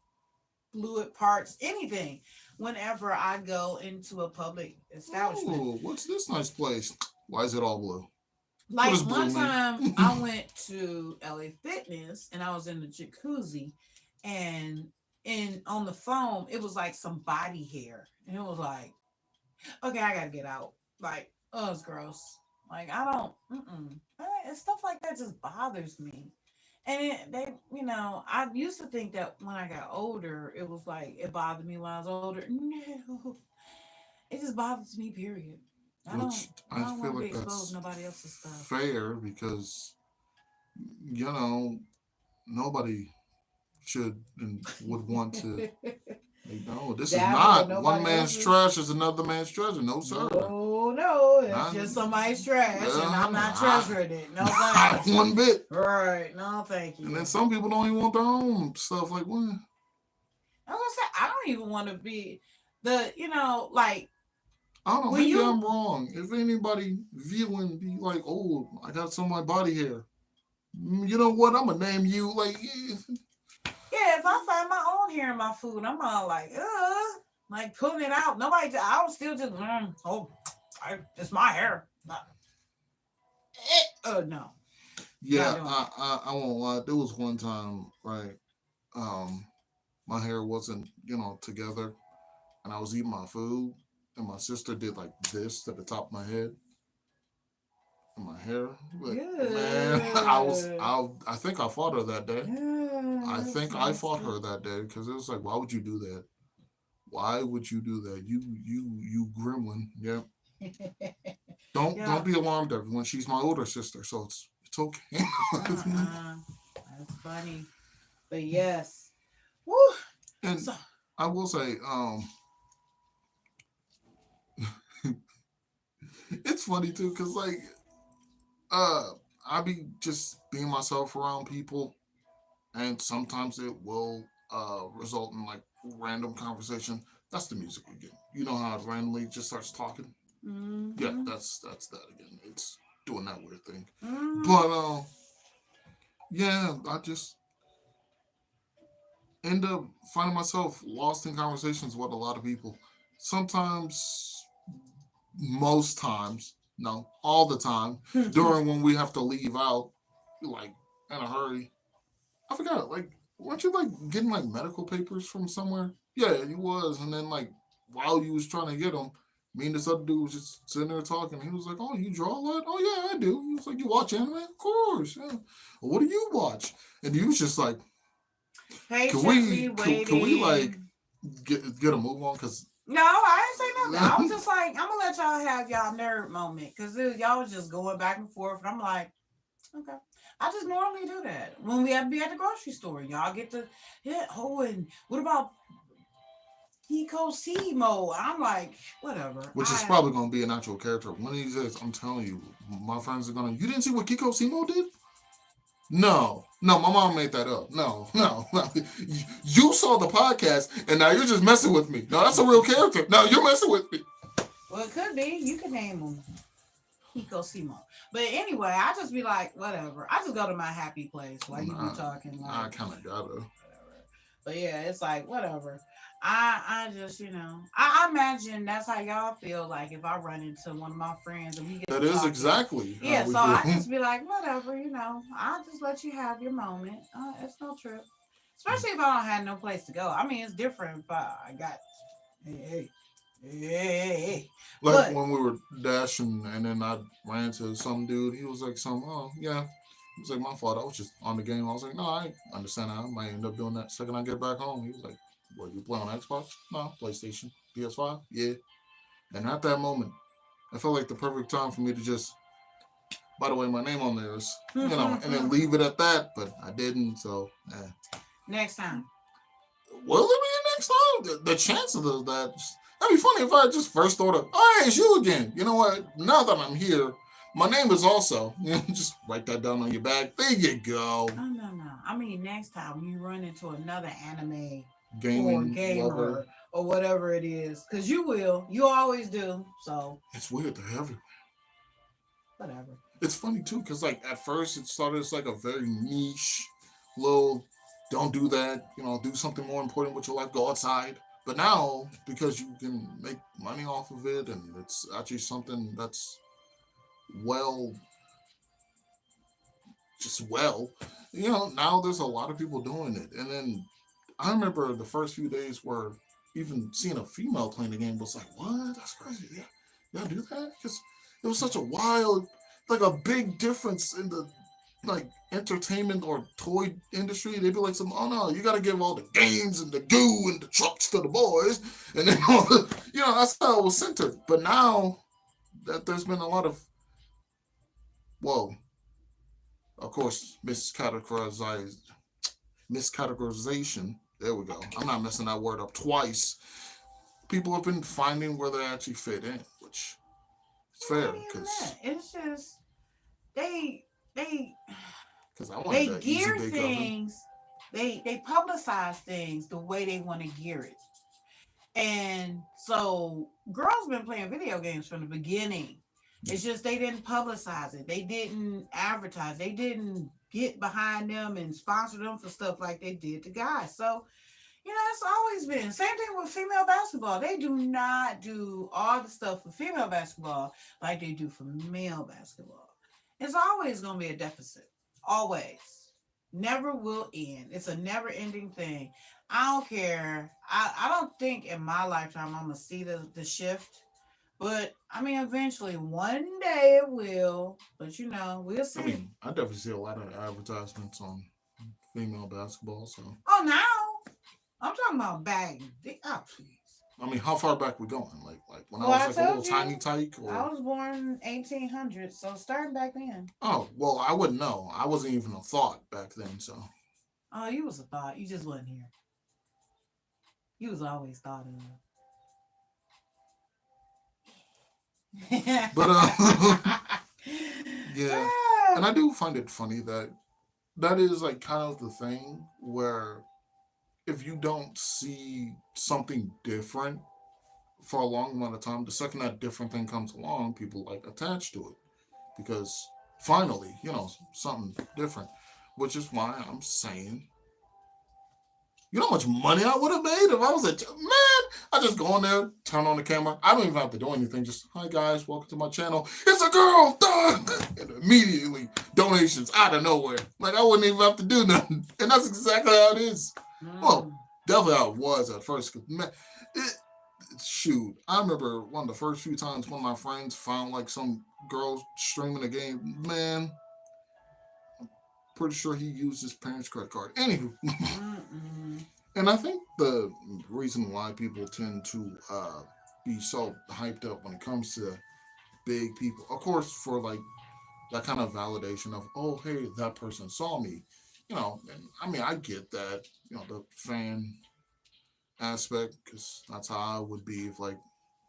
fluid parts, anything. Whenever I go into a public establishment, Oh, what's this nice place? Why is it all blue? What like does one blue mean? time I went to LA Fitness and I was in the jacuzzi, and in on the foam it was like some body hair, and it was like, okay, I gotta get out. Like, oh, it's gross. Like, I don't, and stuff like that just bothers me. And I used to think that when I got older, it was like it bothered me when I was older. No, it just bothers me. Period. I don't, Which I I don't want feel to be like exposed to that's nobody else's stuff. fair because you know nobody should and would want to. Like, no, this is Dabble in not one nobody man's else's. trash is another man's treasure. No, sir. No, no, it's Not, just somebody's trash, and I'm not treasuring it. No not thanks. one bit. Right? No, thank And then you. some people don't even want their own stuff. Like, what? I was gonna say I don't even want to be like I don't know. when Maybe you I'm wrong. If anybody viewing be like, oh, I got some of my body hair. You know what? I'm gonna name you like. yeah, if I find my own hair in my food, I'm all like pulling it out. Nobody, I'll still just it's my hair. No, not Yeah, doing it. I won't lie. There was one time, right? Um, my hair wasn't together, and I was eating my food, and my sister did like this to the top of my head and my hair. But man, Yeah, I think I fought her that day. yeah, I that's think I fought nasty. her that day because it was like, why would you do that? Why would you do that? You gremlin. Yeah. Don't Yeah, be alarmed, everyone. She's my older sister, so it's okay. uh-uh. That's funny, but yes. Woo. And So, I will say, it's funny too, cause like, uh, I be just being myself around people, and sometimes it will result in like random conversation. That's the music again. You know how it randomly just starts talking. Yeah, mm-hmm, that's that again. It's doing that weird thing. mm-hmm. But yeah, I just end up finding myself lost in conversations with a lot of people. Sometimes, most times, no, all the time, during when we have to leave out, like in a hurry. I forgot, like, weren't you like getting like medical papers from somewhere? Yeah, you was, and then like while you was trying to get them, me and this other dude was just sitting there talking. He was like, "Oh, you draw a lot? Oh yeah, I do." He was like, "You watch anime? Of course. Yeah. What do you watch?" And he was just like, Patiently can we like waiting. get a move on? Cause No, I didn't say nothing. I was just like, I'm gonna let y'all have y'all nerd moment because y'all was just going back and forth, and I'm like, okay. I just normally do that when we have to be at the grocery store. Y'all get to, yeah. Oh, and what about Kiko Simo? I'm like, whatever. which is probably gonna be an actual character. One of these days, I'm telling you, my friends are gonna. You didn't see what Kiko Simo did? No, no, my mom made that up. No, no, no. You saw the podcast, and now you're just messing with me. No, that's a real character. No, you're messing with me. Well, it could be. You could name him Kiko Simo. But anyway, I just be like, whatever. I just go to my happy place while you be Nah, talking, I like, kind of gotta. whatever. But yeah, it's like whatever. I just I imagine that's how y'all feel like if I run into one of my friends and we get to That is talking. exactly how Yeah, we so feel. I just be like, whatever, I'll just let you have your moment. It's no trip. Especially if I don't have no place to go. I mean, it's different if I got hey, hey. Like But when we were dashing, and then I ran to some dude. He was like, oh yeah." He was like, "My fault. I was just on the game." I was like, "No, I understand. I might end up doing that second I get back home." He was like, "What, you play on Xbox? No, PlayStation, PS5, yeah." And at that moment, I felt like the perfect time for me to just, by the way, my name on there is, and then leave it at that. But I didn't, so next time. will it be next time? The chances of that, That'd be funny if I just first thought of, oh, hey, it's you again. You know what? Now that I'm here, my name is also. Just write that down on your bag. There you go. Oh no, no. I mean, next time you run into another anime or Gaming lover. gamer or whatever it is, because you will, you always do. So It's weird. They're everywhere. whatever. It's funny too, because like at first it started as like a very niche little don't do that, do something more important with your life, go outside. But now, because you can make money off of it and it's actually something that's well just now there's a lot of people doing it. And then I remember the first few days where even seeing a female playing the game was like, what? That's crazy. Yeah, y'all do that? Because it was such a wild, like a big difference in the like entertainment or toy industry. They'd be like, oh no, you got to give all the games and the goo and the trucks to the boys. And then, that's how it was centered. But now that there's been a lot of, well, of course, miscategorization. There we go. I'm not messing that word up twice. People have been finding where they actually fit in, which is fair because it's just they because I wanted they that easy gear bake oven. things, they publicize things the way they want to gear it. And so girls been playing video games from the beginning. It's just they didn't publicize it. They didn't advertise. They didn't get behind them and sponsor them for stuff like they did to guys. So, it's always been same thing with female basketball. They do not do all the stuff for female basketball like they do for male basketball. It's always going to be a deficit. Always. Never will end. It's a never ending thing. I don't care. I don't think in my lifetime I'm going to see the shift. But I mean, eventually, one day it will. But we'll see. I mean, I definitely see a lot of advertisements on female basketball. So. Oh, now I'm talking about back. Oh, please. I mean, how far back we going? Like when I was like a little tiny tyke? Or... I was born 1800, so starting back then. Oh, well, I wouldn't know. I wasn't even a thought back then, so. Oh, you was a thought. You just wasn't here. You was always thought of. But yeah, and I do find it funny that is like kind of the thing where if you don't see something different for a long amount of time, the second that different thing comes along, people like attach to it because finally, something different, which is why I'm saying, you know how much money I would have made if I was I just go in there, turn on the camera. I don't even have to do anything. Just, hi guys, welcome to my channel. It's a girl, and immediately donations out of nowhere. Like I wouldn't even have to do nothing, and that's exactly how it is. Well, definitely how it was at first. Cause man, shoot, I remember one of the first few times one of my friends found like some girl streaming a game. Man, I'm pretty sure he used his parents' credit card. Anywho. And I think the reason why people tend to be so hyped up when it comes to big people, of course, for like that kind of validation of, oh, hey, that person saw me, and I mean, I get that, the fan aspect, because that's how I would be if like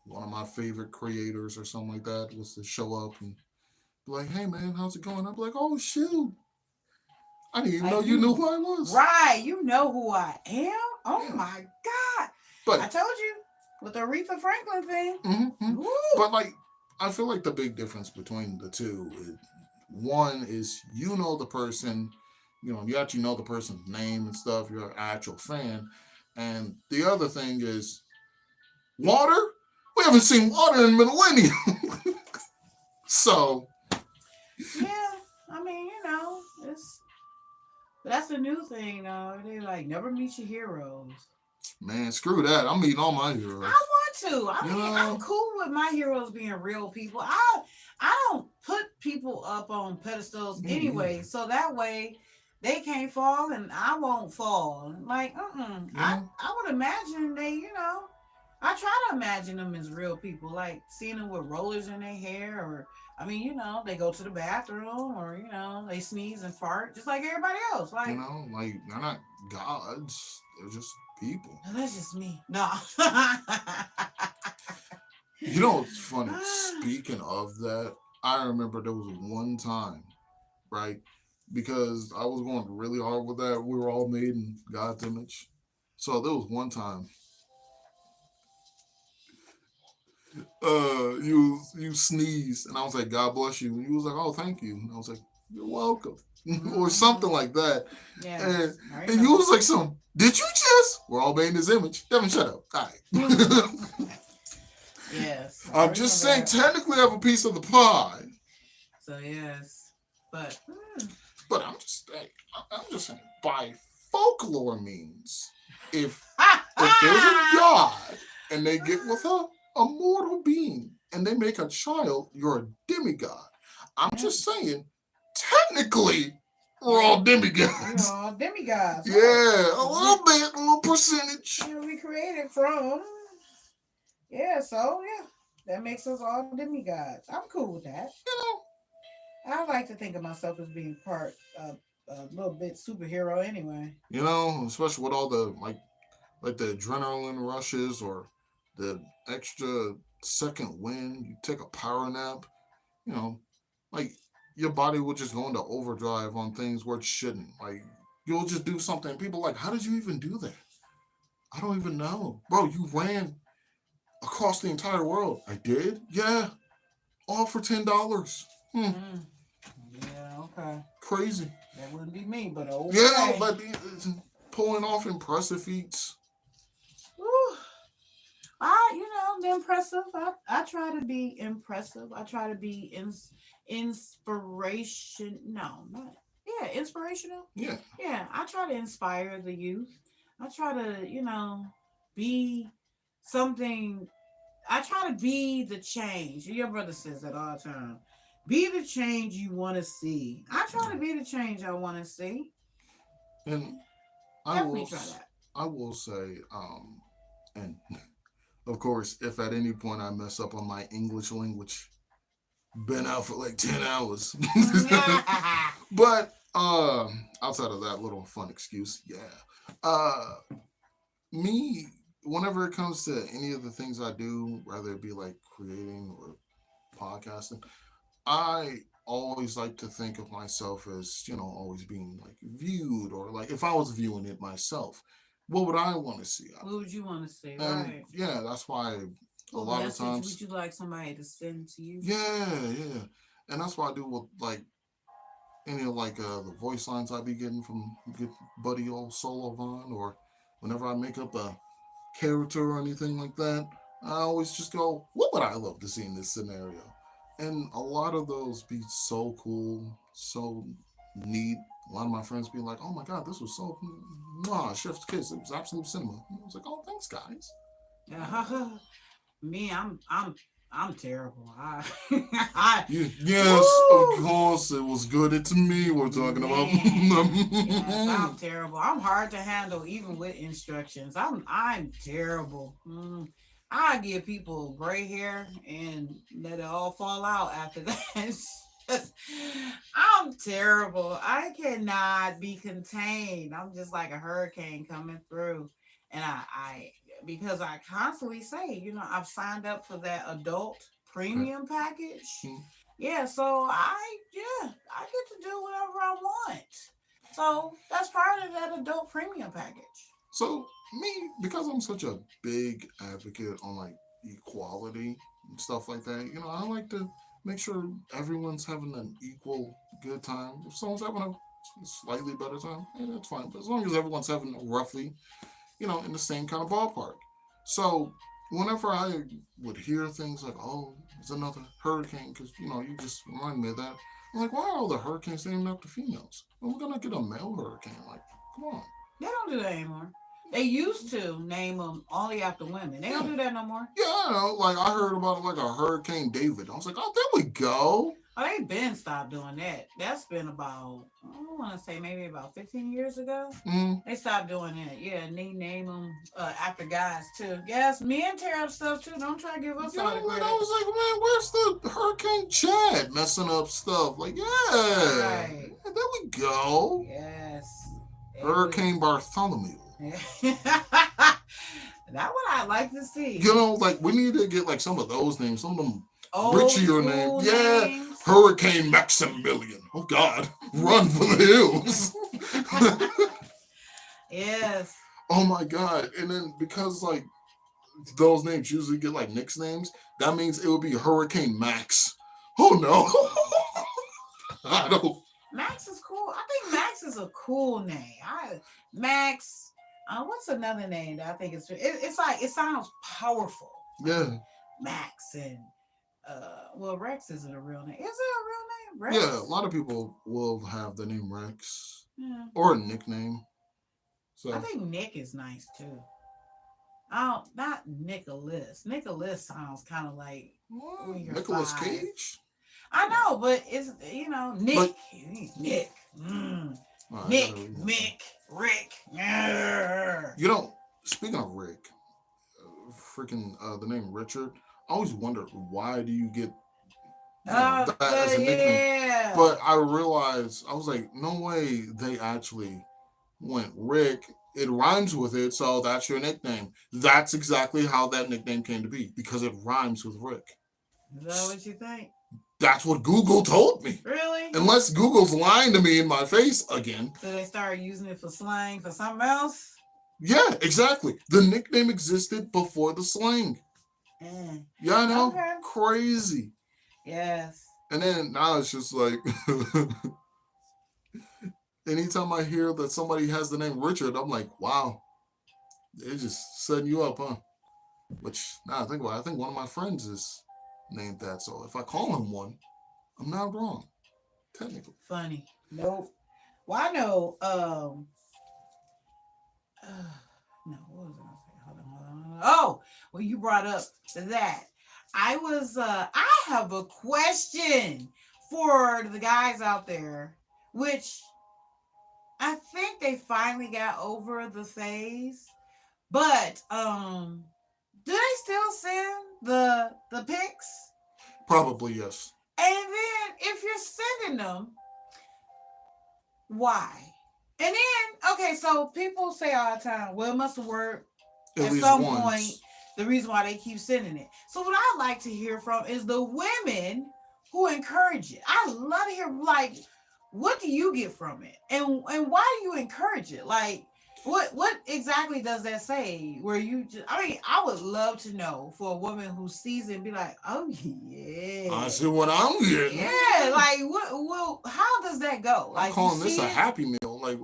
one of my favorite creators or something like that was to show up and be like, hey, man, how's it going? I'd be like, oh, shoot. I didn't even know you knew who I was. Right. You know who I am? Oh, yeah. My God. But I told you with the Aretha Franklin thing. Mm-hmm. But, like, I feel like the big difference between the two is one is the person, you actually know the person's name and stuff. You're an actual fan. And the other thing is water. We haven't seen water in millennia. So. Yeah. I mean, it's. That's the new thing, though. They like never meet your heroes. Man, screw that. I'm meeting all my heroes. I want to. I mean, I'm cool with my heroes being real people. I don't put people up on pedestals anyway, so that way they can't fall and I won't fall. Like, I would imagine they, I try to imagine them as real people, like seeing them with rollers in their hair or. I mean, they go to the bathroom or, they sneeze and fart just like everybody else. Like, like they're not gods. They're just people. That's just me. No. You know, it's funny. Speaking of that, I remember there was one time, right? Because I was going really hard with that. We were all made in God's image. So there was one time, you sneezed, and I was like, God bless you. And you was like, oh, thank you. And I was like, you're welcome, or something like that. Yes, And I and you remember. was like, some, did you just? We're all made in His image. Devin, shut up. All right. Yes, I I'm just remember saying, that. technically, I have a piece of the pie. So yes, but But I'm just saying, by folklore means, if there's a god and they get with a mortal being and they make a child, you're a demigod. I'm yeah, just saying, technically, we're yeah, all we demigods. are demigods, right? Yeah, a 'Cause little bit, a little percentage. we created from. Yeah, so yeah, that makes us all demigods. I'm cool with that. You I like to think of myself as being part of a little bit superhero anyway. especially with all the like the adrenaline rushes or the extra second wind. You take a power nap. You know, like your body will just go into overdrive on things where it shouldn't. Like you'll just do something. People are like, how did you even do that? I don't even know, bro. You ran across the entire world. I did. Yeah, all for $10. Mm. Yeah, okay. Crazy. That wouldn't be me, but Yeah, okay. but pulling off impressive feats. Whew. The impressive. I try to be impressive. I try to be inspiration. No, not yeah, inspirational. Yeah, Yeah, I try to inspire the youth. I try to, be something. I try to be the change. Your brother says that all the time. Be the change you want to see. I try to be the change I want to see. and I Definitely will, try that. I will say, and of course, if at any point I mess up on my English language, been out for like 10 hours. But outside of that little fun excuse, yeah. Me, whenever it comes to any of the things I do, whether it be like creating or podcasting, I always like to think of myself as, always being like viewed, or like if I was viewing it myself, what would I want to see out What of would you want to say? it? And Right. yeah, that's why a What lot of message would times, you like somebody to send to you? yeah. And that's why I do with like any of like the voice lines I be getting from good buddy old Solo Vaughn, or whenever I make up a character or anything like that, I always just go, what would I love to see in this scenario? And a lot of those be so cool, so neat. A lot of my friends be like, oh my god, this was so, chef's kiss. It was absolute cinema. And I was like, oh, thanks, guys. Me, I'm terrible. I Yes, of woo course, it was good. It's me we're talking about. man. Yes, I'm terrible. I'm hard to handle even with instructions. I'm terrible. I give people gray hair and let it all fall out after that. Just, I'm terrible. I cannot be contained. I'm just like a hurricane coming through. And I because I constantly say, I've signed up for that adult premium package. Yeah, so I get to do whatever I want. So that's part of that adult premium package. So me, because I'm such a big advocate on like equality and stuff like that, I like to make sure everyone's having an equal good time. If someone's having a slightly better time, that's fine. But as long as everyone's having roughly, in the same kind of ballpark. So whenever I would hear things like, "Oh, it's another hurricane," because you just remind me of that. I'm like, why are all the hurricanes named after females? Well, we're gonna get a male hurricane. Like, come on. They don't do that anymore. They used to name them only after women. They don't Yeah, do that no more. yeah. I know. Like I heard about like a Hurricane David. I was like, oh, there we go. Oh, they been stopped doing that. That's been about, I want to say maybe about 15 years ago. Mm. They stopped doing that. Yeah, and they name them after guys too. Yes, men tear up stuff too. Don't try to give us all the Like I credit. was like, man, where's the Hurricane Chad messing up stuff? Like, yeah, Right. there we go. Yes. It was. Hurricane Bartholomew. That one I like to see. You know, like we need to get like some of those names, some of them Old richier school names. Yeah, names. Hurricane Maximilian. Oh God, run for the hills. Yes. Oh my God! And then because like those names usually get like nicknames, that means it would be Hurricane Max. Oh no, I don't. Max is cool. I think Max is a cool name. Max. What's another name that I think it's like it sounds powerful. Yeah, Max and well Rex isn't a real name. Is it a real name? Rex? yeah. A lot of people will have the name Rex Yeah. or a nickname. I So think Nick is nice too. Oh, not Nicholas. Nicholas sounds kind of like when you're Nicholas five. Cage. I know, but it's Nick. But Nick. Mm. I Nick. gotta read that. Mick. Rick. Grr. You know, speaking of Rick, freaking the name Richard. I always wondered why do you get that as a nickname? Yeah. But I realized I was like, no way they actually went Rick. It rhymes with it, so that's your nickname. That's exactly how that nickname came to be because it rhymes with Rick. Is that what you think? That's what Google told me. Really? Unless Google's lying to me in my face again. So they started using it for slang for something else? Yeah, exactly. The nickname existed before the slang. Mm. Yeah, I know. Okay. Crazy. Yes. And then now it's just like anytime I hear that somebody has the name Richard, I'm like, wow, they're just setting you up, huh? Which now I think about it, I think one of my friends is named that. So if I call him one, I'm not wrong. Technically. Funny. Nope. Well, I know. No, what was I gonna say? Hold on. Oh, well, you brought up that. I have a question for the guys out there, which I think they finally got over the phase. But do they still send the pics? Probably yes. And then if you're sending them, why? And then, okay, so people say all the time, well, it must have worked at some point. The reason why they keep sending it. So what I like to hear from is the women who encourage it. I love to hear, like, what do you get from it? And why do you encourage it? Like, what exactly does that say? Where you just, I mean, I would love to know for a woman who sees it and be like, oh yeah, I see what I'm getting. yeah, like well, how does that go? Like, I'm calling this a it? Happy Meal. Like,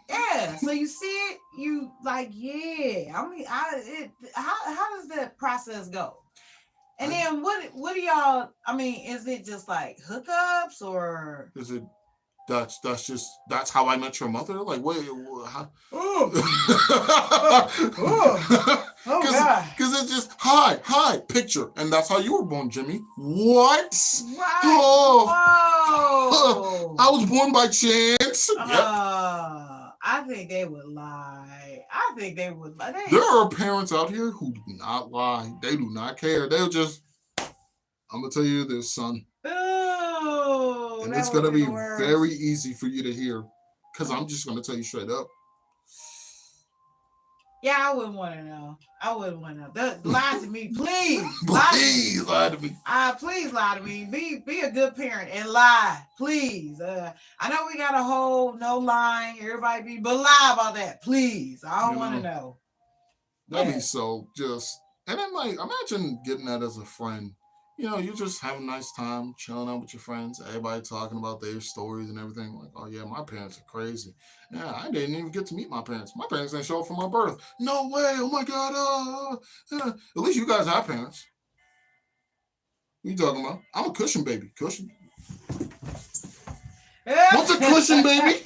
Yeah, so you see it, you like, yeah. I mean, how does that process go? And then what do y'all? I mean, is it just like hookups or is it? That's how I met your mother. Like, wait, how? oh god, because it's just hi picture, and that's how you were born, Jimmy. What? right? Oh, Whoa! I was born by chance. Yep. I think they would lie. I think they would lie. There are parents out here who do not lie. They do not care. They'll just, I'm gonna tell you this, son. Oh, and it's gonna be very easy for you to hear, because I'm just gonna tell you straight up. Yeah, I wouldn't want to know. I wouldn't want to know. Lie to me, please. Please lie to me. Please lie to me. Be a good parent and lie, please. I know we got a whole no lying, everybody but lie about that, please. I don't want to know. That'd be so just. And then like, imagine getting that as a friend. You know, you just have a nice time chilling out with your friends, everybody talking about their stories and everything. Like, oh yeah, my parents are crazy. Yeah, I didn't even get to meet my parents. My parents didn't show up for my birth. No way. Oh my God. Yeah. At least you guys have parents. What you talking about? I'm a cushion baby. Cushion. What's a cushion baby?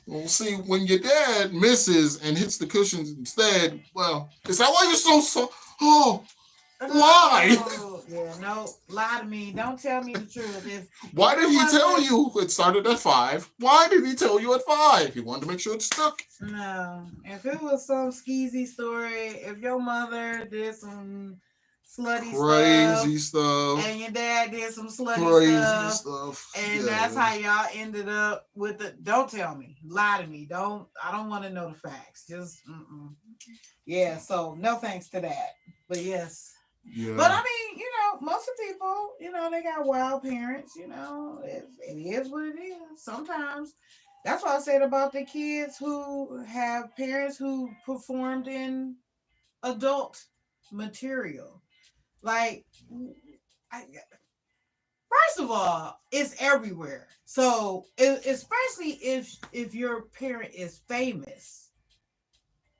Well, see, when your dad misses and hits the cushions instead, well, is that why you're so oh, why? Yeah, no, lie to me. Don't tell me the truth. Why did he tell you it started at 5? Why did he tell you at 5? He wanted to make sure it stuck. No, if it was some skeezy story, if your mother did slutty crazy stuff, stuff. and your dad did some slutty Crazy stuff, stuff. and Yeah. that's how y'all ended up with the. Don't tell me, lie to me. I don't want to know the facts. Just, yeah. So no thanks to that. But yes. Yeah. But I mean, most of people, they got wild parents. It is what it is. Sometimes that's what I said about the kids who have parents who performed in adult material. Like, I, first of all, it's everywhere. So, especially if your parent is famous,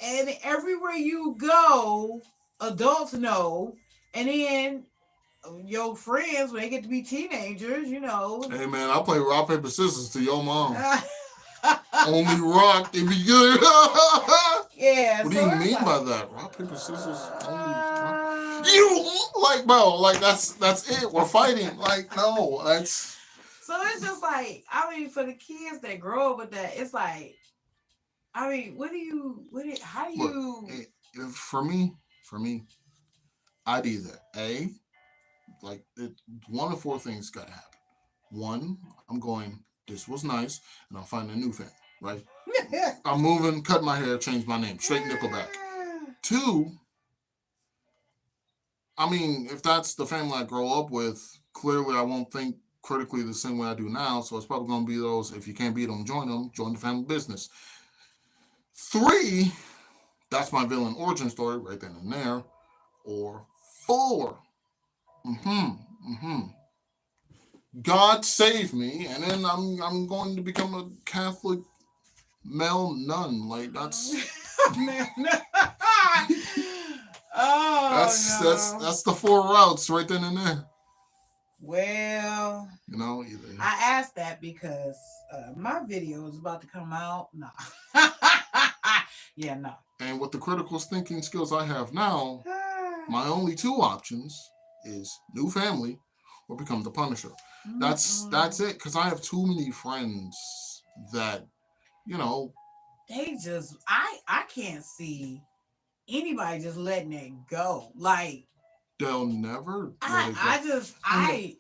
and everywhere you go, adults know, and then your friends when they get to be teenagers, Hey man, I play rock paper scissors to your mom. Only rock if you good. Yeah. What do you mean by that? Rock paper scissors only rock. You like, bro? Like that's it. We're fighting. Like no, that's. So it's just like, I mean, for the kids that grow up with that, it's like, I mean, how do you? Look, for me, I'd either one of four things got to happen. One, I'm going, this was nice, and I'm finding a new fan, right? I'm moving, cut my hair, change my name, straight Nickelback. Two, I mean, if that's the family I grow up with, clearly I won't think critically the same way I do now, so it's probably going to be those, if you can't beat them, join the family business. Three, that's my villain origin story right then and there. Or four, God save me, and then I'm going to become a Catholic male nun. Like that's that's the four routes right then and there. Well, either. I asked that because my video is about to come out. No. Yeah, no. And with the critical thinking skills I have now, my only two options is new family or become the Punisher. That's it. Because I have too many friends that, they just I can't see anybody just letting it go. Like they'll never. I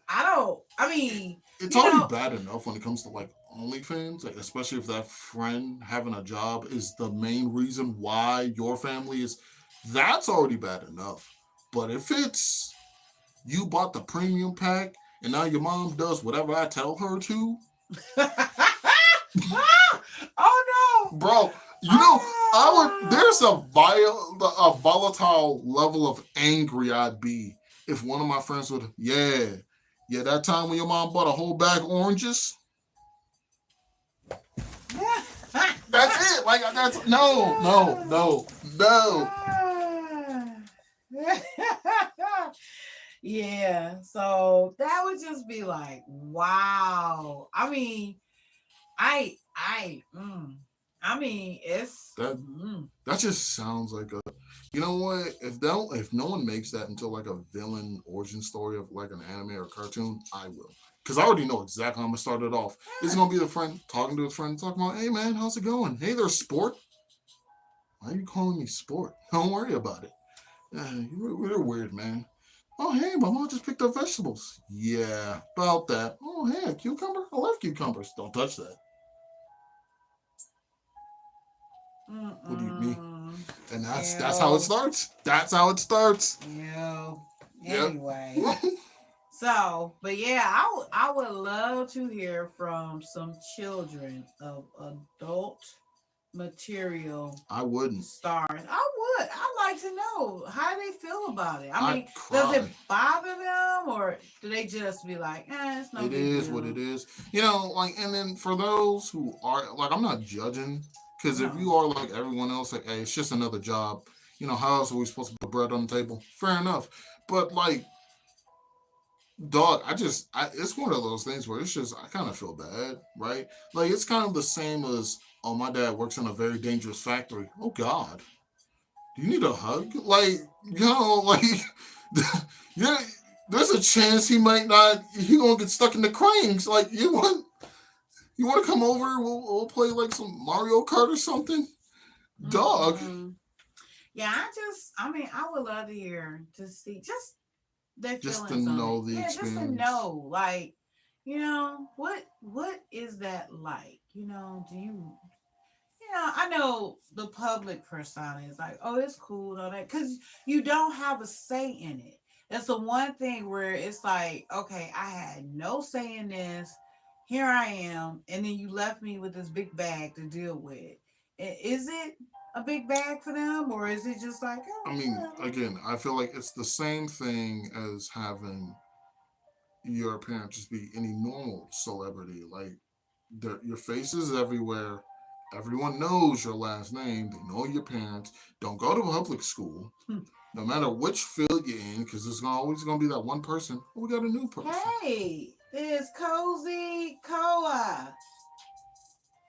don't. I mean, it's already bad enough when it comes to like OnlyFans, like especially if that friend having a job is the main reason why your family is. That's already bad enough. But if it's you bought the premium pack and now your mom does whatever I tell her to. Oh no, bro! There's a volatile level of angry I'd be if one of my friends would, that time when your mom bought a whole bag of oranges. That's it. Like that's no. Yeah, so that would just be like, wow. I mean, it's that just sounds like a. You know what? If no one makes that into like a villain origin story of like an anime or cartoon, I will. Because I already know exactly how I'm gonna start it off. It's gonna be the friend talking to his friend, talking about, hey man, how's it going? Hey there, sport. Why are you calling me sport? Don't worry about it. You're weird, man. Oh hey, my mom just picked up vegetables. Yeah, about that. Oh hey, a cucumber? I love cucumbers. Don't touch that. What do you mean? And that's how it starts. That's how it starts. Yeah. Anyway. Yep. So, but yeah, I would love to hear from some children of adult material. I wouldn't. Stars. I would. I'd like to know how they feel about it. I mean, does it bother them, or do they just be like, it's no big deal? It is what it is. And then for those who are like, I'm not judging. Because if you are like everyone else, like, hey, it's just another job. How else are we supposed to put bread on the table? Fair enough. But like, dog, it's one of those things where it's just, I kind of feel bad, right? Like, it's kind of the same as, oh, my dad works in a very dangerous factory. Oh, God. Do you need a hug? Like, yeah, there's a chance he gonna get stuck in the cranes. Like, you want to come over? We'll play like some Mario Kart or something. Dog. Yeah, I mean, I would love to hear to see just their Just to feelings on it. know the Yeah, just to experience. know, like, what is that like? Do you I know the public persona is like, oh, it's cool, and all that, because you don't have a say in it. That's the one thing where it's like, okay, I had no say in this. Here I am, and then you left me with this big bag to deal with. Is it a big bag for them, or is it just like, I oh, mean, whatever? again, I feel like it's the same thing as having your parents just be any normal celebrity. Like, your face is everywhere. Everyone knows your last name. They know your parents. Don't go to public school. No matter which field you're in, because there's always going to be that one person. Oh, we got a new person. Hey, it's Cozy Koa.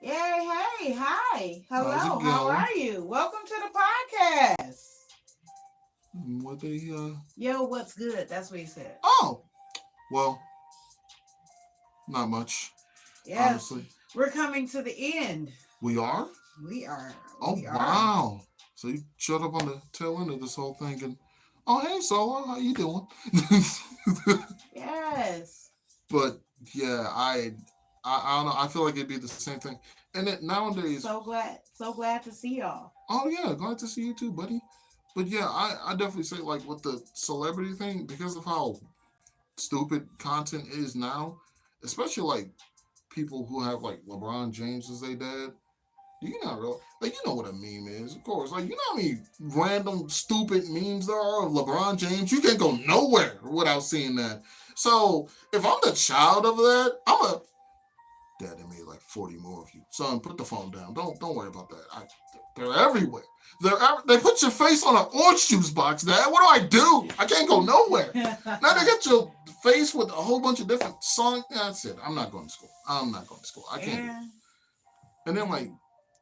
Yay, hey, hi, How's hello, it how going? are you? Welcome to the podcast. What they Yo, what's good? That's what he said. Oh, well, not much, Yes, honestly. we're coming to the end. We are? We are. Oh, We are. wow. So you showed up on the tail end of this whole thing and, oh, hey, Solo, how you doing? Yes. But yeah, I don't know. I feel like it'd be the same thing. And it, nowadays, So glad to see y'all. oh yeah, glad to see you too, buddy. But yeah, I definitely say like with the celebrity thing because of how stupid content is now, especially like people who have like LeBron James as their dad. You not real like you know what a meme is, of course. Like you know how many random stupid memes there are of LeBron James. You can't go nowhere without seeing that. So if I'm the child of that, I'm a dad. They made like 40 more of you, son. Put the phone down. Don't worry about that. They're everywhere. They put your face on an orange juice box, Dad. What do I do? I can't go nowhere. Now they got your face with a whole bunch of different songs. That's it. I'm not going to school. I'm not going to school. I can't do it. Yeah. And then like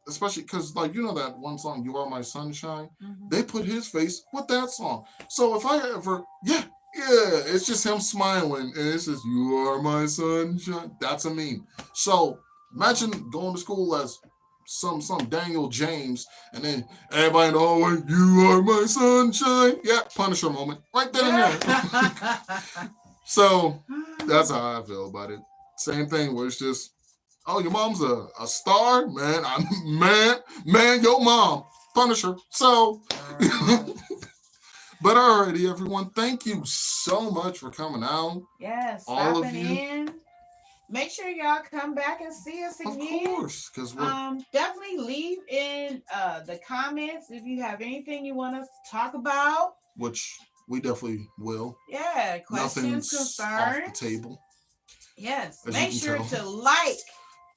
especially because like you know that one song "You Are My Sunshine," Mhm. they put his face with that song. So if I ever yeah, it's just him smiling and it says "You Are My Sunshine." That's a meme. So imagine going to school as some Daniel James and then everybody in the hallway, "You are my sunshine." Yeah, Punisher moment right then and there. So that's how I feel about it. Same thing where it's just oh, your mom's a star, man. Man, your mom, Punisher. So, Girl. but alrighty, everyone. Thank you so much for coming out, Yes, all of stopping you. in. Make sure y'all come back and see us Of again. course, because we're Definitely leave in the comments if you have anything you want us to talk about. which we definitely will. Yeah, questions, Nothing's off the concerns. table, Yes, as you make can sure tell. to like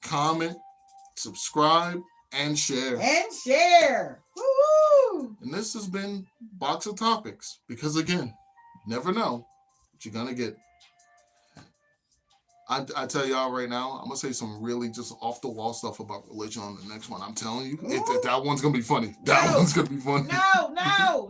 Comment, subscribe, and share. and share. Woo! And this has been Box of Topics. Because again, never know what you're gonna get. I tell y'all right now, I'm gonna say some really just off the wall stuff about religion on the next one. I'm telling you, Ooh. that one's gonna be funny. That No. one's gonna be funny. No.